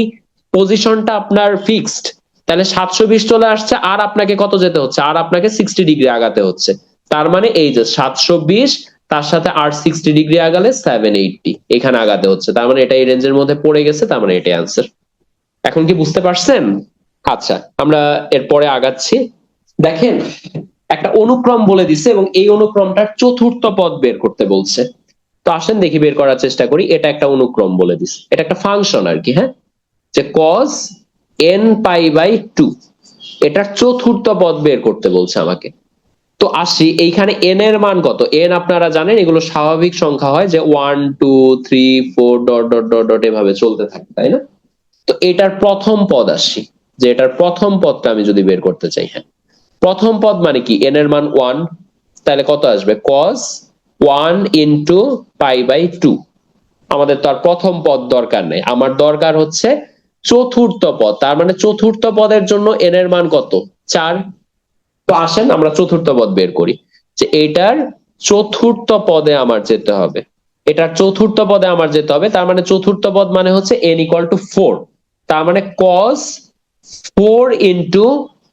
পজিশনটা আপনার ফিক্সড। তাহলে 720 চলে আসছে, আর আপনাকে কত যেতে হচ্ছে? আর আপনাকে 60 ডিগ্রি আগাতে হচ্ছে। তার মানে এই যে 720, তার সাথে আর 60 ডিগ্রি আগালে 780, এখানে আগাতে হচ্ছে, তার মানে এটা এই রেঞ্জের মধ্যে পড়ে গেছে, তার মানে এটাই আনসার। এখন কি বুঝতে পারছেন? আচ্ছা, আমরা এরপরে আগাচ্ছি। দেখেন, একটা অনুক্রম বলে দিছে এবং এই অনুক্রমটার চতুর্থ পদ বের করতে বলছে। তো আসেন দেখি বের করার চেষ্টা করি। এটা একটা অনুক্রম বলে দিছে, এটা একটা ফাংশন আর কি। হ্যাঁ, যে cos n π/2, এটার চতুর্থ পদ বের করতে বলছে আমাকে। তো আসি, এইখানে এন এর মান কত? এন আপনারা জানেন এগুলো স্বাভাবিক সংখ্যা হয়, যে 1 2 3 4 ডট ডট ডট ডট এভাবে চলতে থাকে, তাই না? তো এটার প্রথম পদ আসি, যে এটার প্রথম পদটা আমি যদি বের করতে চাই। হ্যাঁ, প্রথম পদ মানে কি, n এর মান 1, তাহলে কত আসবে cos 1 ইনটু পাই বাই 2। আমাদের তো আর প্রথম পদ দরকার নেই, আমার দরকার হচ্ছে চতুর্থ পদ। তার মানে চতুর্থ পদের জন্য n এর মান কত, 4। তো আসেন আমরা চতুর্থ পদ বের করি, যে এটার চতুর্থ পদে আমার যেতে হবে, এটার চতুর্থ পদে আমার যেতে হবে। তার মানে চতুর্থ পদ মানে হচ্ছে n ইকুয়াল টু 4। তার মানে cos 4 ইন্টু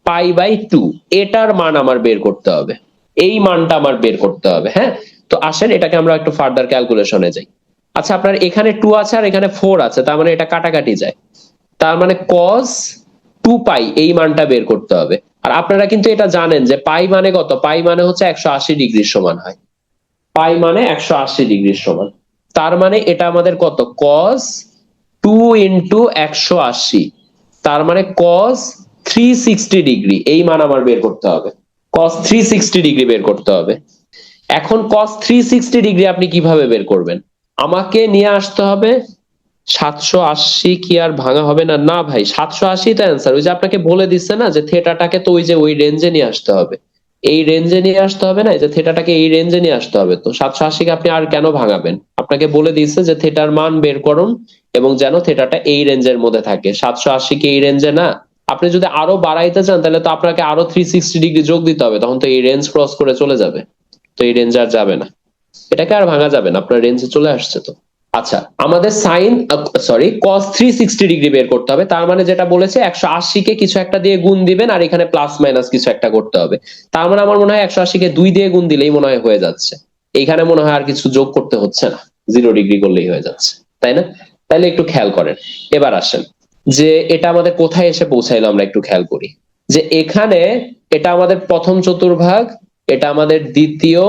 পাই বাই 2, এটার মান আমার বের করতে হবে, এই মানটা আমার বের করতে হবে। হ্যাঁ, তো আসেন এটাকে আমরা একটু ফার্দার ক্যালকুলেশনে যাই। আচ্ছা, আপনার এখানে 2 আছে আর এখানে 4 আছে, তার মানে এটা কাটাকাটি যায়। তার মানে cos 2 পাই এই মানটা বের করতে হবে। আর আপনারা কিন্তু এটা জানেন যে পাই মানে কত, পাই মানে হচ্ছে 180 ডিগ্রির সমান হয়, পাই মানে 180 ডিগ্রির সমান। তার মানে এটা আমাদের কত, cos 2 ইন্টু 180, তার মানে cos 360 ডিগ্রি, এই মান আমার বের করতে হবে, cos 360 ডিগ্রি বের করতে হবে। এখন cos 360 ডিগ্রি আপনি কিভাবে বের করবেন, আমাকে নিয়ে আসতে হবে 780, কি আর ভাঙা হবে না, না ভাই 780 তো অ্যান্সার, ওই যে আপনাকে বলে দিচ্ছে না যে থেটাটাকে তো ওই যে ওই রেঞ্জে নিয়ে আসতে হবে, এই রেঞ্জে নিয়ে আসতে হবে না, যে থেটাটাকে এই রেঞ্জে নিয়ে আসতে হবে। তো 780 কে আপনি আর কেন ভাঙাবেন, আপনাকে বলে দিচ্ছে যে থেটার মান বের করুন এবং যেন থেটাটা এই রেঞ্জের মধ্যে থাকে। 780 কি এই রেঞ্জে না, আপনি যদি আরো বাড়াইতে চান তাহলে তো আপনাকে আরো 360 ডিগ্রি যোগ দিতে হবে, তখন তো এই রেঞ্জ ক্রস করে চলে যাবে, তো এই রেঞ্জ আর যাবে না, এটাকে আর ভাঙা যাবে না, আপনার রেঞ্জে চলে আসছে তো। আচ্ছা, আমাদের সাইন সরি cos 360 ডিগ্রি বের করতে হবে। তার মানে যেটা বলেছে 180 কে কিছু একটা দিয়ে গুণ দিবেন আর এখানে প্লাস মাইনাস কিছু একটা করতে হবে। তার মানে আমার মনে হয় 180 কে 2 দিয়ে গুণ দিলেই মনে হয় হয়ে যাচ্ছে, এইখানে মনে হয় আর কিছু যোগ করতে হচ্ছে না, 0 ডিগ্রি করলেই হয়ে যাচ্ছে, তাই না? তাইলে একটু খেয়াল করেন। এবার আসেন যে এটা আমাদের কোথায় এসে পৌঁছাইলো, আমরা একটু খেয়াল করি যে এখানে এটা আমাদের প্রথম চতুর্ভাগ, এটা আমাদের দ্বিতীয়,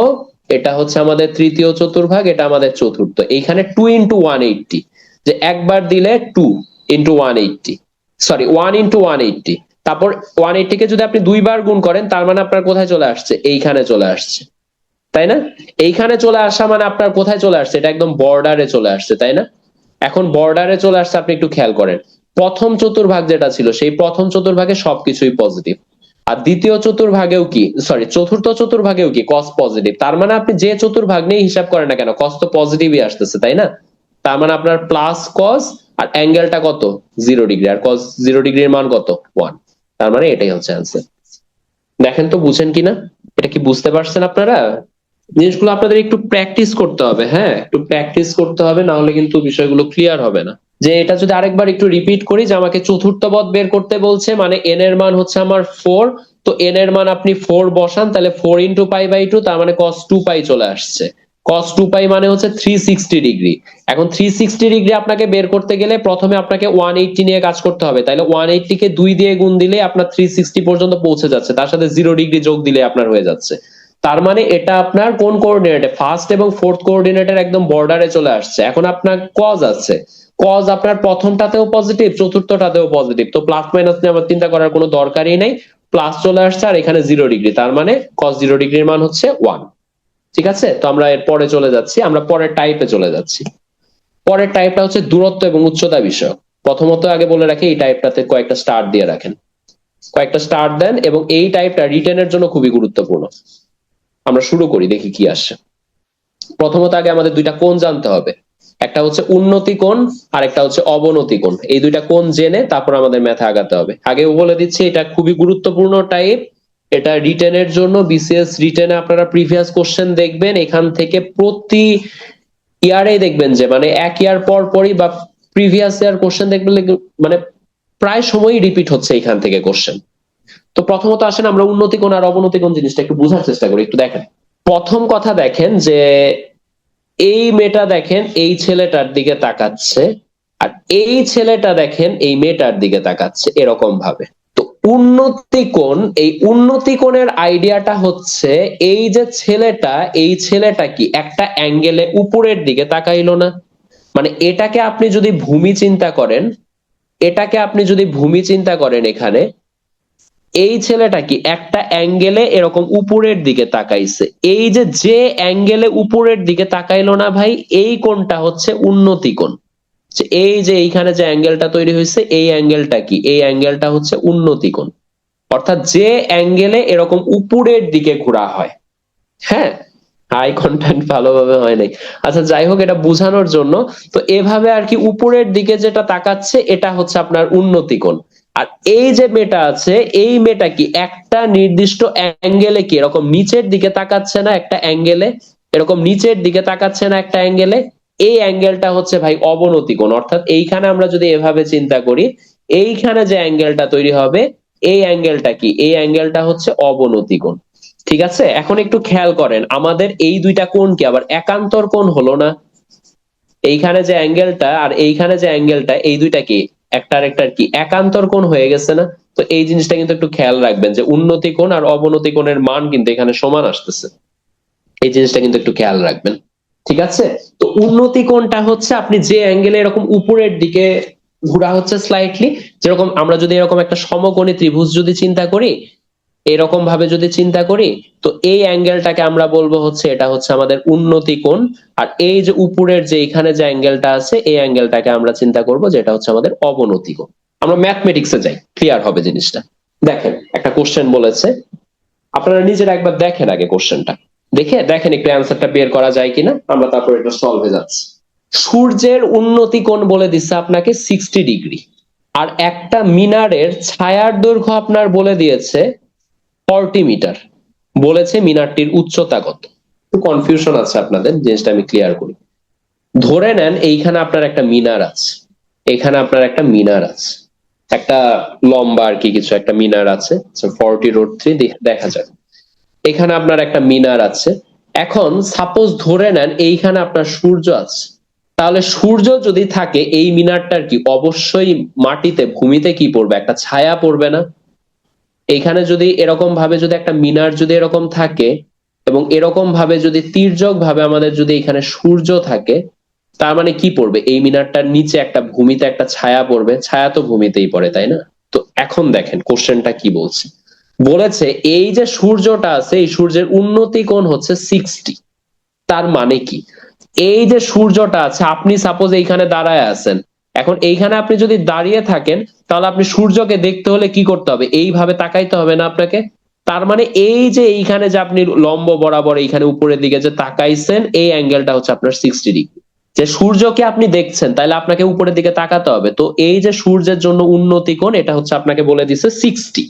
এটা হচ্ছে আমাদের তৃতীয় চতুর্ভাগ, এটা আমাদের চতুর্থ। এইখানে 2 ইন্টু 180, যে একবার দিলে 2 ইন্টু 180, সরি 1 ইন্টু 180, তারপর 180 কে যদি আপনি দুইবার গুণ করেন তার মানে আপনার কোথায় চলে আসছে, এইখানে চলে আসছে, তাই না? এইখানে চলে আসা মানে আপনার কোথায় চলে আসছে, এটা একদম বর্ডারে চলে আসছে, তাই না? এখন বর্ডারে চলে আসছে, আপনি একটু খেয়াল করেন প্রথম চতুর্ভাগ যেটা ছিল সেই প্রথম চতুর্ভাগে সবকিছুই পজিটিভ, আর দ্বিতীয় চতুর্ভাগেও কি, সরি চতুর্থ চতুর্ভাগেও কি কস পজিটিভ। তার মানে আপনি যে চতুর্ভাগ নিয়ে হিসাব করেন না কেন কস তো পজিটিভই আসতেছে, তাই না? তার মানে আপনার প্লাস কস, আর অ্যাঙ্গেলটা কত, 0 ডিগ্রি, আর কস 0 ডিগ্রির মান কত, 1। তার মানে এটাই হচ্ছে অ্যান্সার। দেখেন তো বুঝেন কিনা, এটা কি বুঝতে পারছেন আপনারা? জিনিসগুলো আপনাদের একটু প্র্যাকটিস করতে হবে, হ্যাঁ একটু প্র্যাকটিস করতে হবে, না হলে কিন্তু বিষয়গুলো ক্লিয়ার হবে না। যে এটা যদি আরেকবার একটু রিপিট করি, যে আমাকে চতুর্থ পদ বের করতে বলছে, মানে n এর মান হচ্ছে আমার 4, তো n এর মান আপনি 4 বসান, তাহলে 4 ইন্টু পাই বাই 2, তার মানে cos 2 পাই চলে আসছে। cos 2 পাই মানে হচ্ছে 360 ডিগ্রি। এখন 360 ডিগ্রি আপনাকে বের করতে গেলে প্রথমে আপনাকে 180 নিয়ে কাজ করতে হবে, তাহলে 180 কে 2 দিয়ে গুণ দিলে আপনার 360 পর্যন্ত পৌঁছে যাচ্ছে, তার সাথে 0 ডিগ্রি যোগ দিলে আপনার হয়ে যাচ্ছে। তার মানে এটা আপনার কোন কোঅর্ডিনেটে, ফার্স্ট এবং ফোর্থ কোঅর্ডিনেটের একদম বর্ডারে চলে আসছে। এখন আপনার কজ আছে, কজ আপনার প্রথমটাতেও পজিটিভ চতুর্থটাতেও পজিটিভ, তো প্লাস মাইনাস নিয়ে আমার চিন্তা করার কোনো দরকারই নেই, প্লাস চলে আসছে আর এখানে 0 ডিগ্রি, তার মানে কজ 0 ডিগ্রির মান হচ্ছে 1। ঠিক আছে, তো আমরা এর পরে চলে যাচ্ছি, আমরা পরের টাইপে চলে যাচ্ছি। পরের টাইপটা হচ্ছে দূরত্ব এবং উচ্চতা বিষয়ক। প্রথমত আগে বলে রাখি এই টাইপটাতে কয়েকটা স্টার দিয়ে রাখেন, কয়েকটা স্টার দেন, এবং এই টাইপটা রিটেনের জন্য খুবই গুরুত্বপূর্ণ। আমরা শুরু করি, দেখি কি আসছে। প্রথমত আগে আমাদের দুইটা কোণ জানতে হবে, একটা হচ্ছে উন্নতি কোণ আর একটা হচ্ছে অবনতি কোণ। এই দুইটা কোণ জেনে তারপর আমাদের ম্যাথে আগাতে হবে। আগেও বলে দিচ্ছি এটা খুবই গুরুত্বপূর্ণ টাইপ, এটা রিটেনের জন্য, বিসিএস রিটেনে আপনারা প্রিভিয়াস কোশ্চেন দেখবেন, এখান থেকে প্রতি ইয়ারেই দেখবেন যে মানে এক ইয়ার পর পরই বা প্রিভিয়াস ইয়ার কোশ্চেন দেখবেন, মানে প্রায় সময়ই রিপিট হচ্ছে এখান থেকে কোশ্চেন। তো প্রথমত আসেন আমরা উন্নতি কোণ আর অবনতি কোণ জিনিসটা একটু বোঝার চেষ্টা করি, একটু দেখেন। প্রথম কথা দেখেন যে এই মেয়েটা দেখেন এই ছেলেটার দিকে তাকাচ্ছে, আর এই ছেলেটা দেখেন এই মেয়েটার দিকে তাকাচ্ছে এরকম ভাবে। তো উন্নতি কোণ, এই উন্নতি কোণের আইডিয়াটা হচ্ছে এই যে ছেলেটা, এই ছেলেটা কি একটা অ্যাঙ্গেলে উপরের দিকে তাকাইলো না, মানে এটাকে আপনি যদি ভূমি চিন্তা করেন, এটাকে আপনি যদি ভূমি চিন্তা করেন, এখানে এই ছেলেটা কি একটা অ্যাঙ্গেলে এরকম উপরের দিকে তাকাইছে, এই যে যে অ্যাঙ্গেলে উপরের দিকে তাকাইলো না ভাই, এই কোণটা হচ্ছে উন্নতি কোণ। এই যে এইখানে যে অ্যাঙ্গেলটা তৈরি হয়েছে এই অ্যাঙ্গেলটা কি, এই অ্যাঙ্গেলটা হচ্ছে উন্নতি কোণ। অর্থাৎ যে অ্যাঙ্গেলে এরকম উপরের দিকে ঘোরা হয়। হ্যাঁ, আই কন্ট্যাক্ট ভালোভাবে হয় নাই। আচ্ছা যাই হোক, এটা বোঝানোর জন্য, তো এভাবে আর কি উপরের দিকে যেটা তাকাচ্ছে এটা হচ্ছে আপনার উন্নতি কোণ। আর এই যে মেয়েটা আছে, এই মেয়েটা কি একটা নির্দিষ্ট অ্যাঙ্গেলে কি এরকম নিচের দিকে তাকাচ্ছে না একটা অ্যাঙ্গেলে, এরকম নিচের দিকে তাকাচ্ছে না একটা অ্যাঙ্গেলে, এই অ্যাঙ্গেলটা হচ্ছে ভাই অবনতি কোণ। অর্থাৎ এইখানে আমরা যদি এভাবে চিন্তা করি, এইখানে যে অ্যাঙ্গেলটা তৈরি হবে, এই অ্যাঙ্গেলটা কি, এই অ্যাঙ্গেলটা হচ্ছে অবনতি কোণ। ঠিক আছে, এখন একটু খেয়াল করেন আমাদের এই দুইটা কোণ কি আবার একান্তর কোণ হলো না? এইখানে যে অ্যাঙ্গেলটা আর এইখানে যে অ্যাঙ্গেলটা, এই দুইটা কি একটা আরেকটার কি একান্তর কোণ হয়ে গেছে না? তো এই জিনিসটা কিন্তু একটু খেয়াল রাখবেন যে উন্নতি কোণ আর অবনতি কোণের মান কিন্তু এখানে সমান আসতেছে। এই জিনিসটা কিন্তু একটু খেয়াল রাখবেন। ঠিক আছে, তো উন্নতি কোণটা হচ্ছে আপনি যে অ্যাঙ্গেলে এরকম উপরের দিকে ঘোরা হচ্ছে স্লাইটলি, যেরকম আমরা যদি এরকম একটা সমকোণী ত্রিভুজ যদি চিন্তা করি, এরকম ভাবে যদি চিন্তা করি, তো এই অ্যাঙ্গেলটাকে আমরা বলবো হচ্ছে এটা হচ্ছে আমাদের উন্নতি কোণ। আর এই যে উপরের যে এখানে যে অ্যাঙ্গেলটা আছে, এই অ্যাঙ্গেলটাকে আমরা চিন্তা করবো যেটা হচ্ছে আমাদের অবনতি কোণ। আমরা ম্যাথমেটিক্সে যাই, ক্লিয়ার হবে জিনিসটা। দেখেন একটা কোশ্চেন বলেছে, আপনারা নিজেরা একবার দেখেন আগে কোশ্চেনটা, দেখে দেখেন একটু অ্যান্সারটা বের করা যায় কিনা, আমরা তারপর এটা সলভে যাচ্ছি। সূর্যের উন্নতি কোণ বলে দিচ্ছে আপনাকে 60 ডিগ্রি, আর একটা মিনারের ছায়ার দৈর্ঘ্য আপনার বলে দিয়েছে 40 মিটার, বলেছে মিনারটির উচ্চতা কত। একটু কনফিউশন আছে আপনাদের, জিনিসটা আমি ক্লিয়ার করি। ধরে নেন এইখানে আপনার একটা মিনার আছে, এখানে আপনার একটা মিনার আছে, একটা লম্বা আর কি কিছু একটা মিনার আছে, 40√3 দেখা যায়। এখানে আপনার একটা মিনার আছে। এখন সাপোজ ধরে নেন এইখানে আপনার সূর্য আছে, তাহলে সূর্য যদি থাকে এই মিনারটার কি অবশ্যই মাটিতে ভূমিতে কি পড়বে, একটা ছায়া পড়বে না? এইখানে যদি এরকম ভাবে যদি একটা মিনার যদি এরকম থাকে, এবং এরকম ভাবে যদি তির্যক ভাবে আমাদের যদি এখানে সূর্য থাকে, তার মানে কি পড়বে, এই মিনারটার নিচে একটা ভূমিতে একটা ছায়া পড়বে, ছায়া তো ভূমিতেই পড়ে তাই না? তো এখন দেখেন কোশ্চেনটা কি বলছে, বলেছে এই যে সূর্যটা আছে এই সূর্যের উন্নতি কোণ হচ্ছে 60। তার মানে কি, এই যে সূর্যটা আছে, আপনি সাপোজ এইখানে দাঁড়ায় আছেন, এখন এইখানে আপনি যদি দাঁড়িয়ে থাকেন, তাহলে আপনি সূর্যকে দেখতে হলে কি করতে হবে, এইভাবে তাকাইতে হবে না আপনাকে? তার মানে এই যে এইখানে যে আপনি লম্ব বরাবর এইখানে উপরের দিকে যে তাকাইছেন, এই অ্যাঙ্গেলটা হচ্ছে আপনার 60 ডিগ্রি। যে সূর্যকে আপনি দেখছেন তাহলে আপনাকে উপরের দিকে তাকাতে হবে, তো এই যে সূর্যের জন্য উন্নতি কোণ এটা হচ্ছে আপনাকে বলে দিছে 60।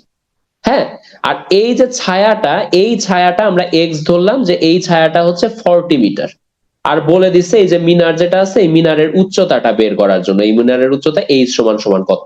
হ্যাঁ, আর এই যে ছায়াটা, এই ছায়াটা আমরা এক্স ধরলাম, যে এই ছায়াটা হচ্ছে 40 মিটার। আর বলে দিছে এই যে মিনার যেটা আছে, এই মিনারের উচ্চতাটা বের করার জন্য, এই মিনারের উচ্চতা এইচ সমান সমান কত।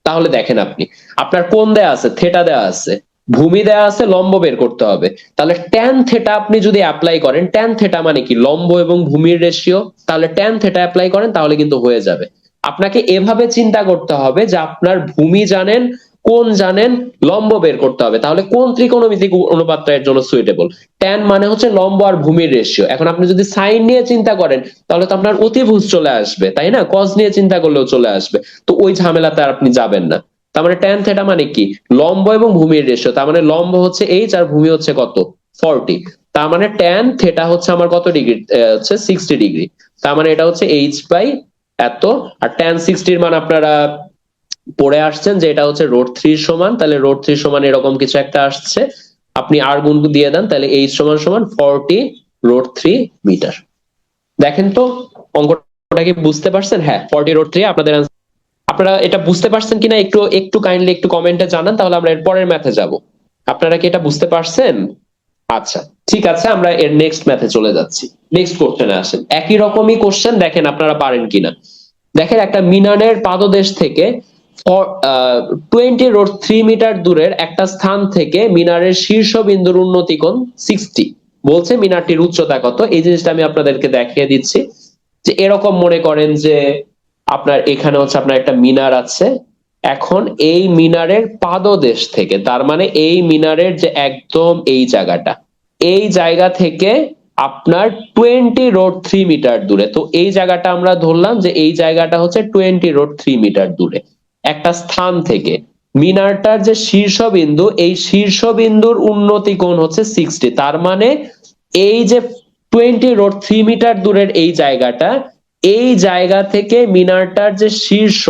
তাহলে দেখেন আপনি, আপনার কোণ দেয়া আছে, থেটা দেয়া আছে, ভূমি দেয়া আছে, লম্ব বের করতে হবে। তাহলে ট্যান থেটা আপনি যদি অ্যাপ্লাই করেন, ট্যান থেটা মানে কি লম্ব এবং ভূমির রেশিও, তাহলে ট্যান থেটা অ্যাপ্লাই করেন তাহলে কিন্তু হয়ে যাবে। আপনাকে এভাবে চিন্তা করতে হবে যে আপনার ভূমি জানেন, কোণ জানেন, লম্ব বের করতে হবে, তাহলে কোন ত্রিকোণমিতিক অনুপাতটা এর জন্য সুইটেবল। ট্যান মানে হচ্ছে লম্ব আর ভূমির রেশিও। এখন আপনি যদি সাইন নিয়ে চিন্তা করেন তাহলে তো আপনার অতিভুজ চলে আসবে তাই না, কজ নিয়ে চিন্তা করলেও চলে আসবে, তো ওই ঝামেলাতে আর আপনি যাবেন না। তার মানে ট্যান থেটা মানে কি লম্ব এবং ভূমির রেশিও, তার মানে লম্ব হচ্ছে এইচ আর ভূমি হচ্ছে কত 40। তার মানে ট্যান থেটা হচ্ছে আমার কত ডিগ্রি, হচ্ছে 60 ডিগ্রি। তার মানে এটা হচ্ছে এইচ বাই এত। আর ট্যান 60-র মান আপনারা পড়ে আসছেন যে এটা হচ্ছে √3 সমান, তাহলে √3 সমান এরকম কিছু একটা আসছে, আপনি আর গুণ দিয়ে দেন, তাহলে এইচ সমান সমান 40√3 মিটার। দেখেন তো অঙ্কটা কি বুঝতে পারছেন? হ্যাঁ, 40√3 আপনাদের answer। আপনারা এটা বুঝতে পারছেন কিনা একটু একটু কাইন্ডলি একটু কমেন্টে জানান, তাহলে আমরা এর পরের ম্যাথে যাব। আপনারা কি এটা বুঝতে পারছেন? আচ্ছা ঠিক আছে, আমরা এর নেক্সট ম্যাথে চলে যাচ্ছি। নেক্সট কোশ্চেনে আসেন, একই রকমই কোশ্চেন, দেখেন আপনারা পারেন কিনা। দেখেন একটা মিনারের পাদদেশ থেকে 20√3 মিটার দূরের একটা স্থান থেকে মিনারের শীর্ষবিন্দুর উন্নতি কোণ 60, বলছে মিনারটির উচ্চতা কত। এই জিনিসটা আমি আপনাদেরকে দেখিয়ে দিচ্ছি, যে এরকম মনে করেন যে আপনার এখানে হচ্ছে আপনার একটা মিনার আছে, এখন এই মিনারের পাদদেশ থেকে, তার মানে এই মিনারের যে একদম এই জায়গাটা, এই জায়গা থেকে আপনার 20√3 মিটার দূরে, তো এই জায়গাটা আমরা ধরলাম যে এই জায়গাটা হচ্ছে 20√3 মিটার দূরে একটা স্থান থেকে মিনারটার যে শীর্ষবিন্দু, এই শীর্ষবিন্দুর উন্নতি কোণ হচ্ছে 60। তার মানে এই যে 20√3 মিটার দূরের এই জায়গাটা, এই জায়গা থেকে মিনারটার যে শীর্ষ,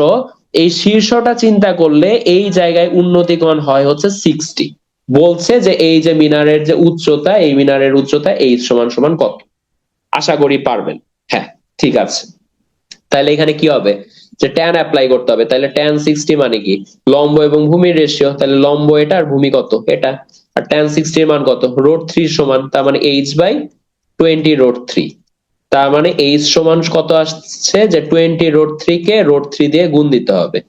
এই শীর্ষটা চিন্তা করলে এই জায়গায় উন্নতি কোণ হয় হচ্ছে 60। বলছে যে এই যে মিনারের যে উচ্চতা, এই মিনারের উচ্চতা এইচ সমান সমান কত। আশা করি পারবেন। হ্যাঁ, ঠিক আছে। তাহলে এখানে কি হবে, যে ট্যান অ্যাপ্লাই করতে হবে। তাহলে ট্যান 60 মানে কি, লম্ব এবং ভূমির রেশিও। তাহলে লম্ব এটা আর ভূমি কত, এটা। আর ট্যান 60 এর মান কত, √3 সমান, তার মানে h/20 √3। তার মানে এইচ সমান কত আসছে, যে 20 √3 কে √3 দিয়ে গুণ দিতে হবে।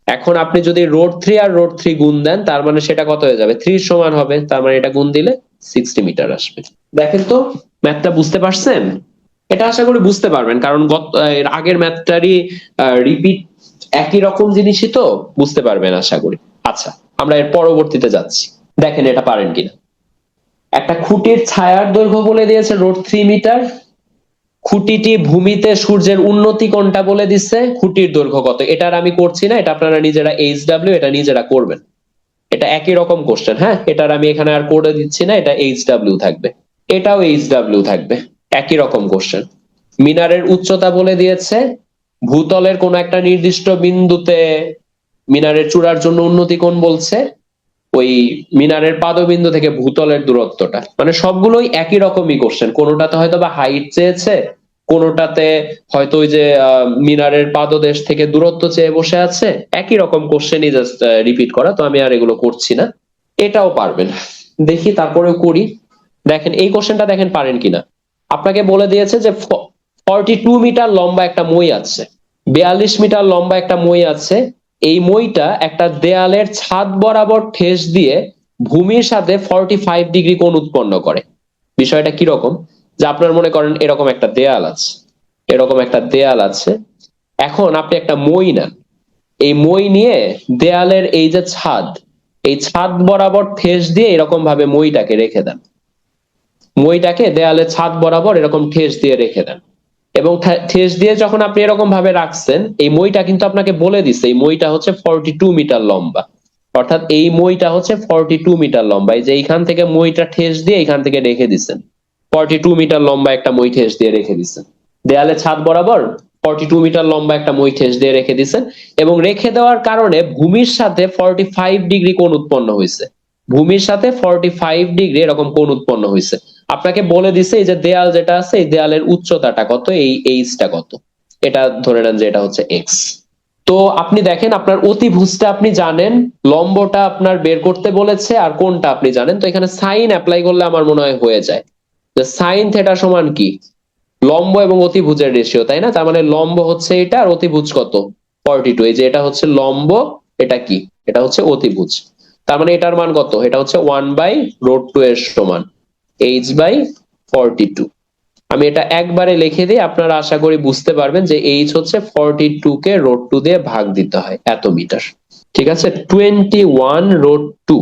এখন আপনি যদি √3 আর √3 গুণ দেন, তার মানে সেটা কত হয়ে যাবে, 3 সমান হবে। তার মানে এটা গুণ দিলে 60 মিটার আসবে। দেখেন তো ম্যাথটা বুঝতে পারছেন? এটা আশা করি বুঝতে পারবেন, কারণ এর আগের ম্যাথটারই রিপিট, একই রকম জিনিসই তো, বুঝতে পারবেন আশা করি। আচ্ছা, আমরা এর পরবর্তীতে যাচ্ছি। দেখেন এটা পারেন কিনা। একটা খুঁটির ছায়ার দৈর্ঘ্য বলে দিয়েছে √3 মিটার। খুঁটিটি ভূমিতে সূর্যের উন্নতি কোণটা বলে দিচ্ছে, খুঁটির দৈর্ঘ্য কত। এটা আর আমি করছি না, এটা আপনারা নিজেরা HW এটা নিজেরা করবেন। এটা একই রকম কোশ্চেন, হ্যাঁ, এটার আমি এখানে আর করে দিচ্ছি না, এটা HW থাকবে, এটাও HW থাকবে, একই রকম কোশ্চেন। মিনারের উচ্চতা বলে দিয়েছে, ভূতলের কোন একটা নির্দিষ্ট বিন্দুতে মিনারের চূড়ার জন্য উন্নতি কোণ বলছে, ওই মিনারের পাদবিন্দু থেকে ভূতলের দূরত্বটা। মানে সবগুলোই একই রকমই কোশ্চেন, কোনোটাতে হয়তো বা হাইট চেয়েছে, কোনোটাতে হয়তো ওই যে মিনারের পাদদেশ থেকে দূরত্ব চেয়ে বসে আছে। একই রকম কোশ্চেনই জাস্ট রিপিট করা, তো আমি আর এগুলো করছি না। এটাও পারবেন, দেখি তারপরেও করি। দেখেন এই কোশ্চেনটা, দেখেন পারেন কিনা। আপনাকে বলে দিয়েছে যে 42 মিটার লম্বা একটা মই আছে, 42 মিটার লম্বা একটা মই আছে। এই মইটা একটা দেয়ালের ছাদ বরাবর ঠেস দিয়ে ভূমির সাথে 45 ডিগ্রি কোণ উৎপন্ন করে। বিষয়টা কিরকম, যে আপনার মনে করেন এরকম একটা দেয়াল আছে, এরকম একটা দেয়াল আছে। এখন আপনি একটা মই নেন, এই মই নিয়ে দেয়ালের এই যে ছাদ, এই ছাদ বরাবর ঠেস দিয়ে এরকম ভাবে মইটাকে রেখে দেন। মইটাকে দেয়ালের ছাদ বরাবর এরকম ঠেস দিয়ে রেখে দেন। এবং ঠেস দিয়ে যখন আপনি এরকম ভাবে রাখছেন, এই মইটা কিন্তু আপনাকে বলে দিচ্ছে এই মইটা হচ্ছে 42 মিটার লম্বা। অর্থাৎ এই মইটা হচ্ছে 42 মিটার লম্বা। এই যে এইখান থেকে মইটা ঠেস দিয়ে এইখান থেকে রেখে দিচ্ছেন, 42 মিটার লম্বা একটা মই ঠেস দিয়ে রেখে দিচ্ছেন। দেয়ালে ছাদ বরাবর 42 মিটার লম্বা একটা মই ঠেস দিয়ে রেখে দিচ্ছেন। এবং রেখে দেওয়ার কারণে ভূমির সাথে 45 ডিগ্রি কোণ উৎপন্ন হয়েছে। ভূমির সাথে 45 ডিগ্রি এরকম কোণ উৎপন্ন হয়েছে। আপনাকে বলে দিছে এই যে দেয়াল যেটা আছে, এই দেয়ালের উচ্চতাটা কত, এই এইচটা কত। এটা ধরে নেন যে এটা হচ্ছে এক্স। তো আপনি দেখেন আপনার অতিভুজটা আপনি জানেন, লম্বটা আপনার বের করতে বলেছে, আর কোনটা আপনি জানেন। তো এখানে সাইন অ্যাপ্লাই করলে আমার মনে হয় হয়ে যায়, যে সাইন থেটা সমান কি, লম্ব এবং অতিভুজের রেশিও, তাই না? তার মানে লম্ব হচ্ছে এটা, আর অতিভুজ কত, 42। এই যে এটা হচ্ছে লম্ব, এটা কি, এটা হচ্ছে অতিভুজ। তার মানে এটার মান কত, এটা হচ্ছে 1/√2 এর সমান h/42। আমি এটা একবারে লিখে দিই, আপনারা আশা করি বুঝতে পারবেন যে এইচ হচ্ছে 42 কে √2 দিয়ে ভাগ দিতে হয় এত মিটার। ঠিক আছে, 21√2।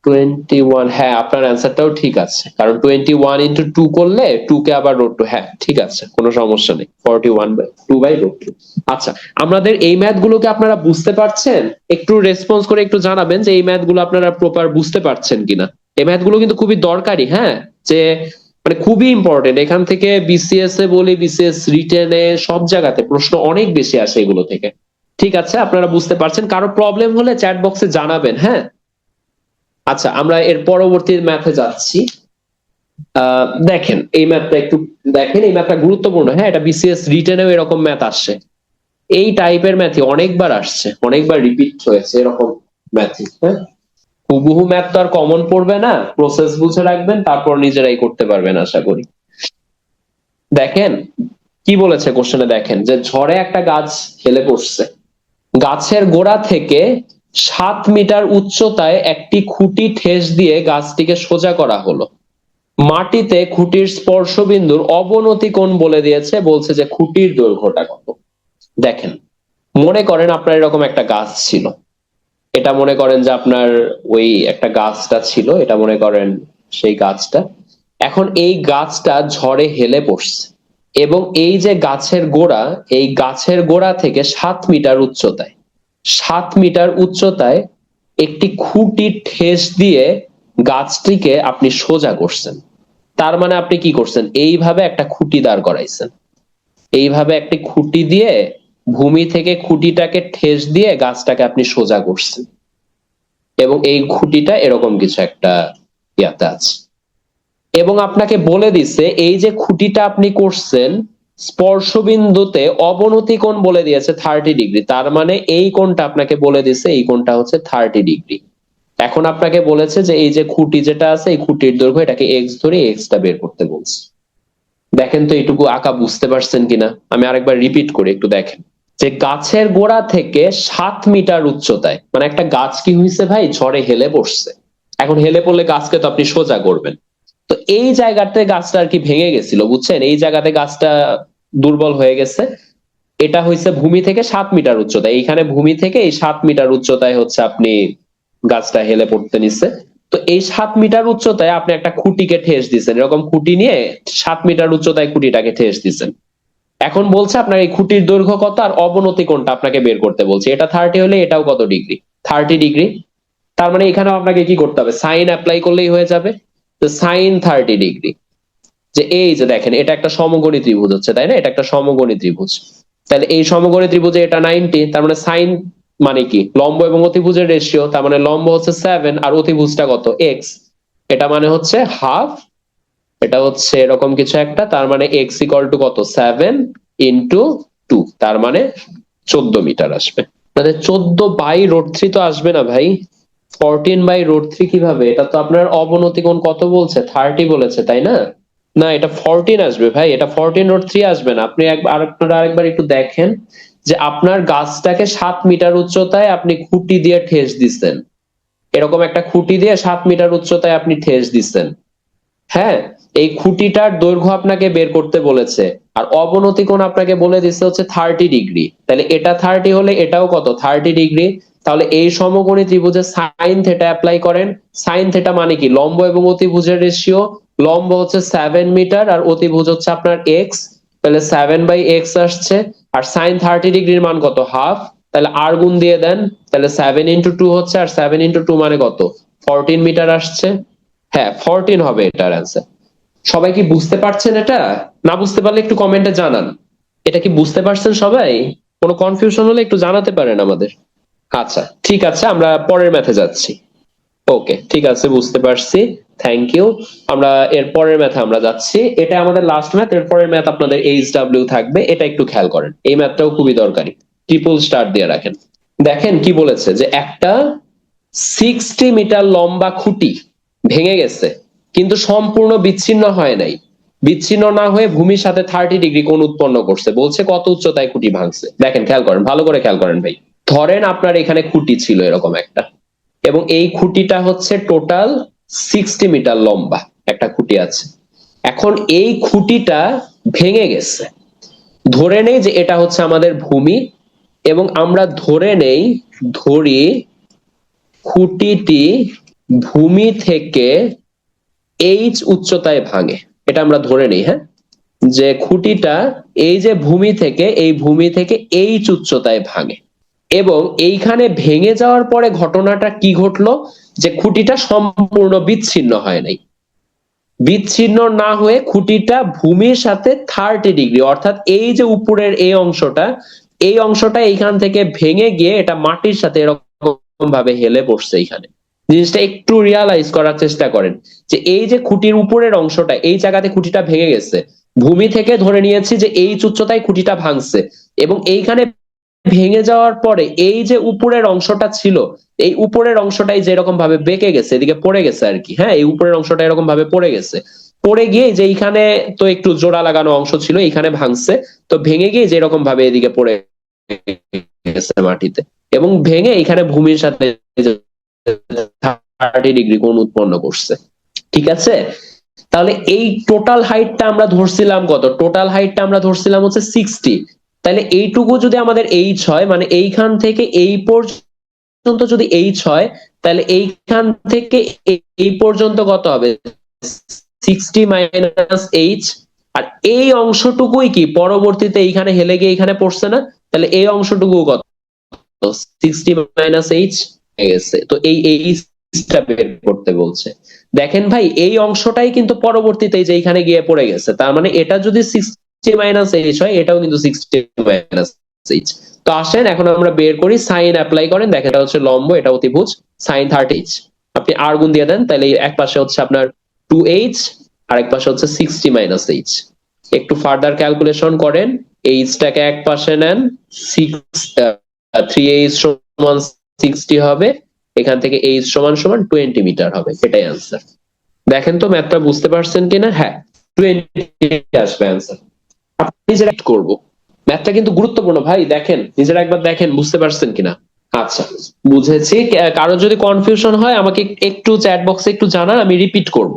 21, হ্যাঁ আপনার অ্যান্সারটাও ঠিক আছে, কারণ 21 × 2 করলে 2 কে আবার √2। হ্যাঁ ঠিক আছে, কোনো সমস্যা নেই, 41/2/√2। আচ্ছা, আমাদের এই ম্যাথ গুলোকে আপনারা বুঝতে পারছেন? একটু রেসপন্স করে একটু জানাবেন যে এই ম্যাথ গুলো আপনারা প্রপার বুঝতে পারছেন কিনা। এই ম্যাথ গুলো কিন্তু খুবই দরকারি, হ্যাঁ, যে মানে খুবই ইম্পর্টেন্ট। এখান থেকে বিসিএস এ বলি, বিসিএস রিটেনে, সব জায়গাতে প্রশ্ন অনেক বেশি আসে এগুলো থেকে। ঠিক আছে, আপনারা বুঝতে পারছেন, কারো প্রবলেম হলে চ্যাট বক্সে জানাবেন, হ্যাঁ। আচ্ছা, আমরা এর পরবর্তী ম্যাথে যাচ্ছি। দেখেন এই ম্যাথটা একটু দেখেন, এই ম্যাথটা গুরুত্বপূর্ণ, হ্যাঁ, এটা বিসিএস রিটেনেও এরকম ম্যাথ আসছে। এই টাইপের ম্যাথই অনেকবার আসছে, অনেকবার রিপিট হয়েছে এরকম ম্যাথই, হ্যাঁ। হুবহু ম্যাথ তো আর কমন পড়বে না, প্রসেস বুঝে রাখবেন, তারপর নিজেরাই করতে পারবেন আশা করি। দেখেন কি বলেছে কোশ্চেনে, দেখেন যে ঝড়ে একটা গাছ হেলে পড়ছে, গাছের গোড়া থেকে 7 মিটার উচ্চতায় একটি খুঁটি ঠেস দিয়ে গাছটিকে সোজা করা হলো। মাটিতে খুঁটির স্পর্শবিন্দুর অবনতি কোণ বলে দিয়েছে, বলছে যে খুঁটির দৈর্ঘ্যটা কত। দেখেন মনে করেন আপনার এরকম একটা গাছ ছিল, এটা মনে করেন যে আপনার ওই একটা গাছটা ছিল, এটা মনে করেন সেই গাছটা। এখন এই গাছটা ঝড়ে হেলে পড়ছে, এবং এই যে গাছের গোড়া, এই গাছের গোড়া থেকে 7 মিটার উচ্চতায়, 7 মিটার উচ্চতায় একটি খুঁটি ঠেস দিয়ে গাছটিকে আপনি সোজা করছেন। তার মানে আপনি কি করছেন, এইভাবে একটা খুঁটি দাঁড় করাইছেন, এইভাবে একটি খুঁটি দিয়ে ভূমি থেকে খুঁটিটাকে ঠেস দিয়ে গাছটাকে আপনি সোজা করছেন, এবং এই খুঁটিটা এরকম কিছু একটা ইয়াতে আছে, এবং আপনাকে বলে দিছে এই যে খুঁটিটা আপনি করছেন স্পর্শবিন্দুতে অবনতি কোণ বলে দিয়েছে 30 ডিগ্রি, তার মানে এই কোণটা আপনাকে বলে দিছে এই কোণটা হচ্ছে 30 ডিগ্রি। এখন আপনাকে বলেছে যে এই যে খুঁটি যেটা আছে এই খুঁটির দৈর্ঘ্য এটাকে এক্স ধরে এক্সটা বের করতে বলছে। দেখেন তো এইটুকু আঁকা বুঝতে পারছেন কিনা, আমি আরেকবার রিপিট করি একটু দেখেন। যে গাছের গোড়া থেকে 7 মিটার উচ্চতায়, মানে একটা গাছ কি হয়েছে ভাই, ঝড়ে হেলে পড়ছে। এখন হেলে পড়লে গাছকে তো আপনি সোজা করবেন, তো এই জায়গাতে গাছটা আর কি ভেঙে গেছিল, বুঝছেন, এই জায়গাতে গাছটা দুর্বল হয়ে গেছে। এটা হয়েছে ভূমি থেকে 7 মিটার উচ্চতায়, এইখানে ভূমি থেকে এই 7 মিটার উচ্চতায় হচ্ছে আপনি গাছটা হেলে পড়তে নিচ্ছে। তো এই 7 মিটার উচ্চতায় আপনি একটা খুঁটিকে ঠেস দিচ্ছেন, এরকম খুঁটি নিয়ে 7 মিটার উচ্চতায় খুঁটিটাকে ঠেস দিচ্ছেন। এখন বলছে আপনার এই খুঁটির দৈর্ঘ্য কত আর অবনতি কোণটা আপনাকে বের করতে বলছে। এটা 30 হলে এটাও কত ডিগ্রি, 30 ডিগ্রি। তার মানে এখানেও আপনাকে কি করতে হবে, সাইন অ্যাপ্লাই করলেই হয়ে যাবে। তো সাইন 30 ডিগ্রি, যে এই যে দেখেন এটা একটা সমকোণী ত্রিভুজ হচ্ছে, তাই না, এটা একটা সমকোণী ত্রিভুজ। তাহলে এই সমকোণী ত্রিভুজে এটা 90, তার মানে সাইন মানে কি, লম্ব এবং অতিভুজের রেশিও, তার মানে লম্ব হচ্ছে 7 আর অতিভুজটা কত এক্স, এটা মানে হচ্ছে হাফ, এটা হচ্ছে এরকম কিছু একটা, তার মানে এক্স ইকুয়াল টু কত 7 ইন্টু 2, তার মানে 14 মিটার আসবে। তাহলে 14/√3 তো আসবে না ভাই, 14/√3 কিভাবে, এটা তো আপনার অবনতি কোণ কত বলছে, 30 বলেছে তাই না। না, এটা 14 আসবে ভাই, এটা 14/√3 আসবে না। আপনি আপনারা আরেকবার একটু দেখেন যে আপনার গাছটাকে 7 মিটার উচ্চতায় আপনি খুঁটি দিয়ে ঠেস দিচ্ছেন, এরকম একটা খুঁটি দিয়ে 7 মিটার উচ্চতায় আপনি ঠেস দিচ্ছেন। হ্যাঁ, এই খুঁটিটার দৈর্ঘ্য আপনাকে বের করতে বলেছে, আর অবনতি কোণ আপনাকে বলে দিচ্ছে হচ্ছে 30 ডিগ্রি। তাহলে এটা 30 হলে এটাও কত 30 ডিগ্রি। তাহলে এই সমকোণী ত্রিভুজে সাইন থেটা অ্যাপ্লাই করেন। সাইন থেটা মানে কি, লম্ব এবং অতিভুজের রেশিও, লম্ব হচ্ছে 7 মিটার আর অতিভুজ হচ্ছে আপনার এক্স, তাহলে 7/x আসছে। আর সাইন 30 ডিগ্রির মান কত, হাফ, তাহলে আর গুণ দিয়ে দেন, তাহলে 7 ইন্টু 2 হচ্ছে, আর 7 ইন্টু 2 মানে কত 14 মিটার আসছে। হ্যাঁ 14 হবে এটার অ্যান্সার। সবাই কি বুঝতে পারছেন এটা? না বুঝতে পারলে একটু কমেন্টে জানান। এটা কি বুঝতে পারছেন সবাই? কোনো কনফিউশন হলে একটু জানাতে পারেন আমাদের। আচ্ছা ঠিক আছে, আমরা পরের ম্যাথে যাচ্ছি। ওকে ঠিক আছে, বুঝতে পারছি, থ্যাংক ইউ। আমরা এর পরের ম্যাথে আমরা যাচ্ছি, এটা আমাদের লাস্ট ম্যাথ। এর পরের ম্যাথ আপনাদের এইচডব্লিউ থাকবে, এটা একটু খেয়াল করেন, এই ম্যাথটাও খুবই দরকারি, ট্রিপল স্টার দিয়ে রাখেন। দেখেন কি বলেছে, যে একটা 60 মিটার লম্বা খুঁটি ভেঙে গেছে, কিন্তু সম্পূর্ণ বিচ্ছিন্ন হয় নাই। বিচ্ছিন্ন না হয়ে ভূমির সাথে 30 ডিগ্রি কোণ উৎপন্ন করছে। বলছে কত উচ্চতায় খুঁটি ভাঙছে, দেখেন খেয়াল করেন, ভালো করে খেয়াল করেন ভাই। ধরেন আপনার এখানে খুঁটি ছিল এরকম একটা, এবং এই খুঁটিটা হচ্ছে টোটাল 60 মিটার লম্বা একটা খুঁটি আছে। এখন এই খুঁটিটা ভেঙে গেছে, ধরে নেই যে এটা হচ্ছে আমাদের ভূমি, এবং আমরা ধরি খুঁটিটি ভূমি থেকে এইচ উচ্চতায় ভাঙে, এটা আমরা ধরে নিই। হ্যাঁ, যে খুঁটিটা এই যে ভূমি থেকে এইচ উচ্চতায় ভাঙে, এবং এইখানে ভেঙে যাওয়ার পরে ঘটনাটা কি ঘটলো, যে খুঁটিটা সম্পূর্ণ বিচ্ছিন্ন হয় নাই। বিচ্ছিন্ন না হয়ে খুঁটিটা ভূমির সাথে 30 ডিগ্রি, অর্থাৎ এই যে উপরের এই অংশটা এইখান থেকে ভেঙে গিয়ে এটা মাটির সাথে এরকম ভাবে হেলে পড়ছে। এইখানে জিনিসটা একটু রিয়ালাইজ করার চেষ্টা করেন, যে এই যে খুঁটির উপরের অংশটা, এই জায়গাতে খুঁটিটা ভেঙে গেছে, ভূমি থেকে ধরে নিয়েছি যে এই উচ্চতায় খুঁটিটা ভাঙছে, এবং এইখানে ভেঙে যাওয়ার পরে এই যে উপরের অংশটা ছিল, এই উপরের অংশটাই যেরকম ভাবে বেঁকে গেছে, এদিকে পড়ে গেছে আর কি। হ্যাঁ, এই উপরের অংশটা এরকম ভাবে পড়ে গেছে, পড়ে গিয়ে যে এইখানে তো একটু জোড়া লাগানো অংশ ছিল, এইখানে ভাঙছে, তো ভেঙে গিয়ে যেরকম ভাবে এদিকে পড়ে গেছে মাটিতে, এবং ভেঙে এখানে ভূমির সাথে 30 ডিগ্রি কোণ উৎপন্ন করছে। ঠিক আছে, তাহলে এই টোটাল হাইটটা আমরা ধরছিলাম কত, টোটাল হাইটটা আমরা ধরছিলাম হচ্ছে 60। তাহলে এইটুকু যদি আমাদের এইচ হয়, মানে এইখান থেকে এই পর্যন্ত যদি এইচ হয়, তাহলে এইখান থেকে এই পর্যন্ত কত হবে, 60 - এইচ। আর এই অংশটুকুই কি পরবর্তীতে এইখানে হেলে গিয়ে এইখানে পড়ছে না, তাহলে এই অংশটুকু কত, 60 - এইচ গেছে। তো এই এইচটা বের করতে বলছে। দেখেন ভাই, এই অংশটাই কিন্তু পরবর্তীতে যে এইখানে গিয়ে পড়ে গেছে, তার মানে এটা যদি 60 - এইচ হয়, এটাও কিন্তু 60 - এইচ। তো আসেন এখন আমরা বের করি, সাইন অ্যাপ্লাই করেন, দেখেন এটা হচ্ছে লম্ব, এটা অতিভুজ, সাইন 30h। আপনি আর গুণ দিয়ে দেন, তাহলে এক পাশে হচ্ছে আপনার 2h, আর এক পাশে হচ্ছে 60 - h। একটু ফার্দার ক্যালকুলেশন করেন, এইচটাকে এক পাশে নেন, 3h সমান 60 হবে, এখান থেকে এইচ সমান সমান 20 মিটার হবে, এটাই অ্যান্সার। দেখেন তো ম্যাথটা বুঝতে পারছেন কিনা? হ্যাঁ, 20 আসবে অ্যান্সার। আপনি নিজেরা করব, ম্যাথটা কিন্তু গুরুত্বপূর্ণ ভাই, দেখেন নিজেরা একবার দেখেন বুঝতে পারছেন কিনা। আচ্ছা, বুঝেছি। কারো যদি কনফিউশন হয় আমাকে একটু চ্যাট বক্সে একটু জানান, আমি রিপিট করব,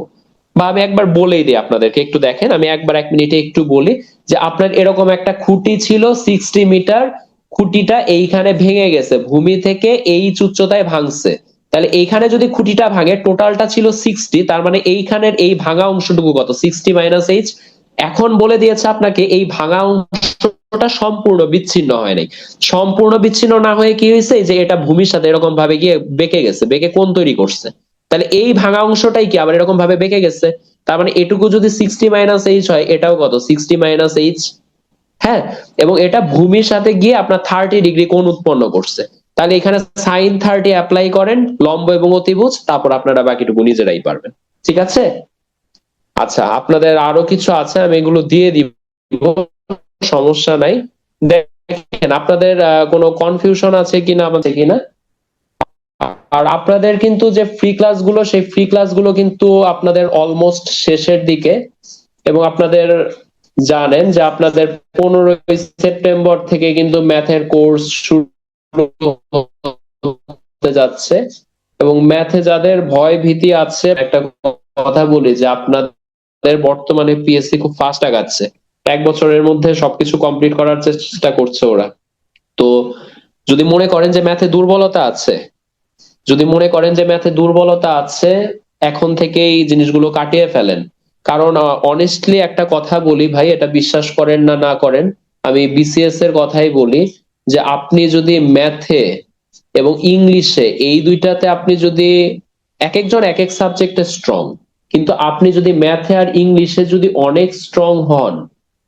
বা আমি একবার বলেই দিই আপনাদেরকে। একটু দেখেন, আমি একবার 1 মিনিটে একটু বলি যে আপনার এরকম একটা খুঁটি ছিল 60 মিটার, খুঁটিটা এইখানে ভেঙে গেছে, ভূমি থেকে এই উচ্চতায় ভাঙছে, তাহলে এইখানে যদি খুঁটিটা ভাঙে, টোটালটা ছিল 60, তার মানে এইখানের এই ভাঙা অংশটুকু কত? 60 - h। এখন বলে দিয়েছে আপনাকে এই ভাঙা অংশটা সম্পূর্ণ বিচ্ছিন্ন হয় নাই। সম্পূর্ণ বিচ্ছিন্ন না হয়ে কি হয়েছে, যে এটা ভূমির সাথে এরকম ভাবে গিয়ে বেঁকে গেছে, বেঁকে কোণ তৈরি করছে, তাহলে এই ভাঙা অংশটাই কি আবার এরকম ভাবে বেঁকে গেছে, তার মানে এটুকু যদি 60 - h হয়, এটাও কত? 60 - h। হ্যাঁ, এবং এটা ভূমির সাথে গিয়ে আপনার 30 ডিগ্রি কোণ উৎপন্ন করছে, তাহলে এখানে সাইন 30 অ্যাপ্লাই করেন, লম্ব এবং অতিভুজ, তারপর আপনারা বাকিটুকু নিজেরাই পারবেন। ঠিক আছে? আচ্ছা, আপনাদের আরো কিছু আছে, আমি এগুলো দিয়ে দিব, সমস্যা নাই। দেখেন আপনাদের কোনো কনফিউশন আছে কিনা। আর আপনাদের কিন্তু যে ফ্রি ক্লাসগুলো, সেই ফ্রি ক্লাসগুলো কিন্তু আপনাদের অলমোস্ট শেষের দিকে, এবং আপনাদের জানেন যে আপনাদের 15 সেপ্টেম্বর থেকে কিন্তু ম্যাথের কোর্স শুরু হতে যাচ্ছে, এবং ম্যাথে যাদের ভয় ভীতি আছে, একটা কথা বলি যে আপনাদের বর্তমানে পিএসসি খুব ফাস্ট আগাচ্ছে, 1 বছরের মধ্যে সবকিছু কমপ্লিট করার চেষ্টা করছে ওরা। তো যদি মনে করেন যে ম্যাথে দুর্বলতা আছে, এখন থেকেই জিনিসগুলো কাটিয়ে ফেলেন। কারণ অনেস্টলি একটা কথা বলি ভাই, এটা বিশ্বাস করেন না না করেন, আমি বিসিএস এর কথাই বলি, যে আপনি যদি ম্যাথে এবং ইংলিশে এই দুইটাতে আপনি যদি, এক একজন এক এক সাবজেক্টে স্ট্রং, কিন্তু আপনি যদি ম্যাথে আর ইংলিশে যদি অনেক স্ট্রং হন,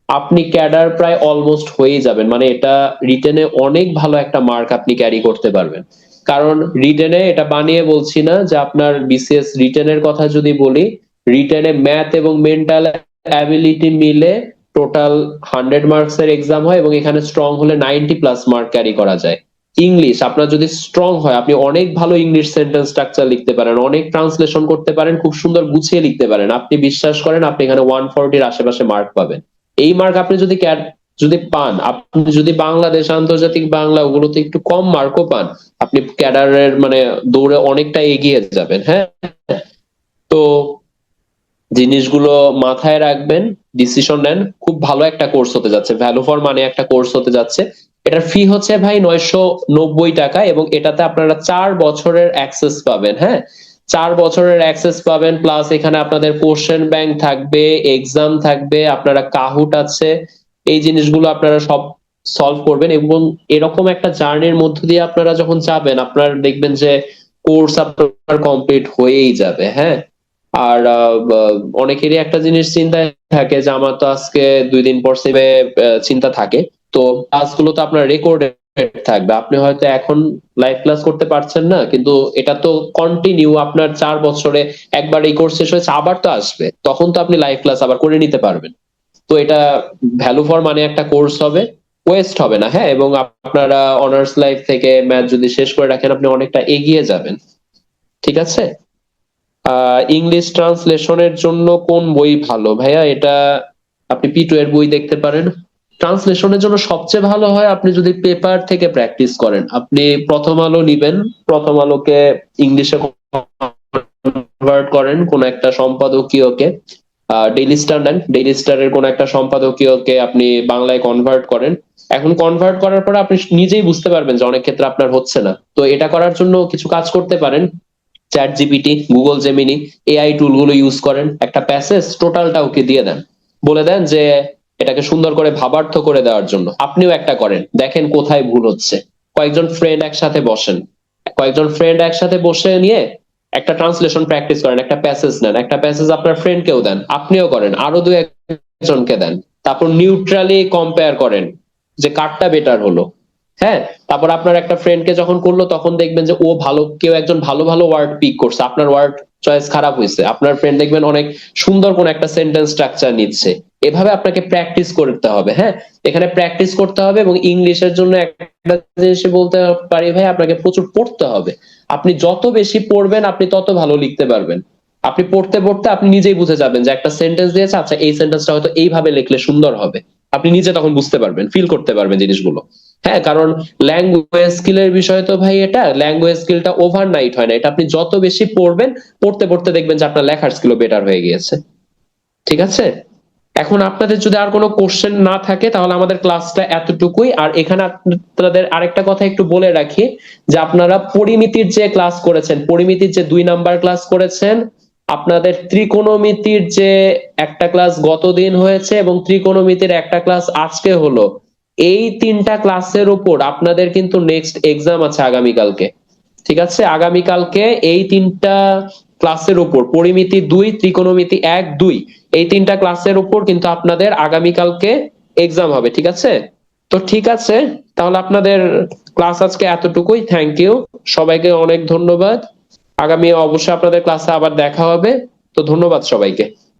আপনি ক্যাডার প্রায় অলমোস্ট হয়ে যাবেন, মানে এটা রিটেনে অনেক ভালো একটা মার্ক আপনি ক্যারি করতে পারবেন। কারণ রিটেনে, এটা বানিয়ে বলছি না, যে আপনার বিসিএস রিটেনের কথা যদি বলি, রিটেনে ম্যাথ এবং মেন্টাল অ্যাবিলিটি মিলে টোটাল 100 মার্কস এর এক্সাম হয়, এবং এখানে স্ট্রং হলে 90+ মার্ক ক্যারি করা যায়। ইংলিশ আপনার যদি স্ট্রং হয়, আপনি অনেক ভালো ইংলিশ সেন্টেন্স স্ট্রাকচার লিখতে পারেন, অনেক ট্রান্সলেশন করতে পারেন, খুব সুন্দর গুছিয়ে লিখতে পারেন, আপনি বিশ্বাস করেন আপনি এখানে 140-এর আশেপাশে মার্ক পাবেন। এই মার্ক আপনি যদি পান, আপনি যদি বাংলাদেশ, আন্তর্জাতিক বাংলা, ওগুলোতে একটু কম মার্কও পান, আপনি ক্যাডারের মানে দৌড়ে অনেকটা এগিয়ে যাবেন। হ্যাঁ, তো জিনিসগুলো মাথায় রাখবেন, ডিসিশন নেন। খুব ভালো একটা কোর্স হতে যাচ্ছে, ভ্যালু ফর মানি একটা কোর্স হতে যাচ্ছে। এটার ফি হচ্ছে ভাই 990 টাকা, এবং এটাতে আপনারা 4 বছরের অ্যাক্সেস পাবেন। হ্যাঁ, 4 বছরের অ্যাক্সেস পাবেন, প্লাস এখানে আপনাদের কোশ্চেন ব্যাংক থাকবে, এক্সাম থাকবে, আপনারা কাহুট আছে, এই জিনিসগুলো আপনারা সব সলভ করবেন, এবং এরকম একটা জার্নির মধ্য দিয়ে আপনারা যখন যাবেন, আপনারা দেখবেন যে কোর্স আপনার কমপ্লিট হয়েই যাবে। হ্যাঁ, আর অনেকেরই একটা জিনিস চিন্তায় থাকে যে আমার তো আজকে 2 দিন পর সেবে চিন্তা থাকে, তো ক্লাসগুলো তো আপনার রেকর্ডেড থাকবে, আপনি হয়তো এখন লাইভ ক্লাস করতে পারছেন না, কিন্তু এটা তো কন্টিনিউ আপনার 4 বছরে, একবার এই কোর্স শেষ হয়েছে আবার তো আসবে, তখন তো আপনি লাইভ ক্লাস আবার করে নিতে পারবেন। তো এটা ভ্যালু ফর মানি একটা কোর্স হবে, ওয়েস্ট হবে না। হ্যাঁ, এবং আপনারা অনার্স লাইফ থেকে ম্যাথ যদি শেষ করে রাখেন, আপনি অনেকটা এগিয়ে যাবেন। ঠিক আছে? ইংলিশ ট্রান্সলেশনের জন্য কোন বই ভালো ভাইয়া? এটা আপনি P2 এর বই দেখতে পারেন। ট্রান্সলেশনের জন্য সবচেয়ে ভালো হয় আপনি যদি পেপার থেকে প্র্যাকটিস করেন, আপনি প্রথম আলো নিবেন, প্রথম আলোকে ইংলিশে কনভার্ট করেন কোন একটা সম্পাদকীয়কে, ডেইলি স্টার নেন, ডেইলি স্টারের কোন একটা সম্পাদকীয়কে আপনি বাংলায় কনভার্ট করেন। এখন কনভার্ট করার পরে আপনি নিজেই বুঝতে পারবেন যে অনেক ক্ষেত্রে আপনার হচ্ছে না, তো এটা করার জন্য কিছু কাজ করতে পারেন। Chat GPT, Google Gemini, AI টুল গুলো ইউজ করেন, একটা প্যাসেজ টোটালটা ওকে দিয়ে দেন, বলে দেন যে এটাকে সুন্দর করে ভাবার্থ করে দেওয়ার জন্য। আপনিও একটা করেন, দেখেন কোথায় ভুল হচ্ছে। কয়েকজন ফ্রেন্ড একসাথে বসে নিয়ে একটা ট্রান্সলেশন প্র্যাকটিস করেন, একটা প্যাসেজ নেন, একটা প্যাসেজ আপনার ফ্রেন্ডকেও দেন, আপনিও করেন, আরো 2-1 জনকে দেন, তারপর নিউট্রালি কম্পেয়ার করেন। যে কারটা বেটার হলো। হ্যাঁ, তারপর আপনার একটা ফ্রেন্ডকে যখন করলো তখন দেখবেন যে ও ভালো, কেউ একজন ভালো ভালো ওয়ার্ড পিক করছে, আপনার ওয়ার্ড চয়েস খারাপ হয়েছে, আপনার ফ্রেন্ড দেখবেন অনেক সুন্দর কোন একটা সেন্টেন্স স্ট্রাকচার নিচ্ছে। এভাবে আপনাকে প্র্যাকটিস করতে হবে। হ্যাঁ, এখানে প্র্যাকটিস করতে হবে। এবং ইংলিশের জন্য একটা জিনিস বলতে পারি ভাই, আপনাকে প্রচুর পড়তে হবে। আপনি যত বেশি পড়বেন আপনি তত ভালো লিখতে পারবেন। আপনি পড়তে পড়তে আপনি নিজেই বুঝে যাবেন যে একটা সেন্টেন্স দিয়েছে, আচ্ছা এই সেন্টেন্সটা হয়তো এইভাবে লিখলে সুন্দর হবে। আপনি নিজে তখন বুঝতে পারবেন, ফিল করতে পারবেন জিনিসগুলো। হ্যাঁ, কারণ ল্যাঙ্গুয়েজ স্কিলের বিষয় তো ভাই, এটা ল্যাঙ্গুয়েজ স্কিলটা ওভারনাইট হয় না। এটা আপনি যত বেশি পড়বেন, পড়তে পড়তে দেখবেন যে আপনার লেখার স্কিলও বেটার হয়ে গিয়েছে। ঠিক আছে? এখন আপনাদের যদি আর কোনো কোশ্চেন না থাকে তাহলে আমাদের ক্লাসটা এতটুকুই। আর এখানে আপনাদের আরেকটা কথা একটু বলে রাখি, যে আপনারা পরিমিতির যে ক্লাস করেছেন, পরিমিতির যে 2 নাম্বার ক্লাস করেছেন, আপনাদের ত্রিকোণমিতির যে একটা ক্লাস গতদিন হয়েছে এবং ত্রিকোণমিতির একটা ক্লাস আজকে হলো, এই 3টা ক্লাসের উপর আপনাদের কিন্তু নেক্সট এক্সাম আছে আগামীকালকে। ঠিক আছে? আগামীকালকে এই 3টা ক্লাসের উপর, পরিমিতি 2, ত্রিকোণমিতি 1, 2, এই 3টা ক্লাসের উপর কিন্তু আপনাদের আগামীকালকে এক্সাম হবে। ঠিক আছে? তো ঠিক আছে, তাহলে আপনাদের ক্লাস আজকে এতটুকুই। থ্যাংক ইউ, সবাইকে অনেক ধন্যবাদ। আগামী অবশ্যই আপনাদের ক্লাসে আবার দেখা হবে। তো ধন্যবাদ সবাইকে।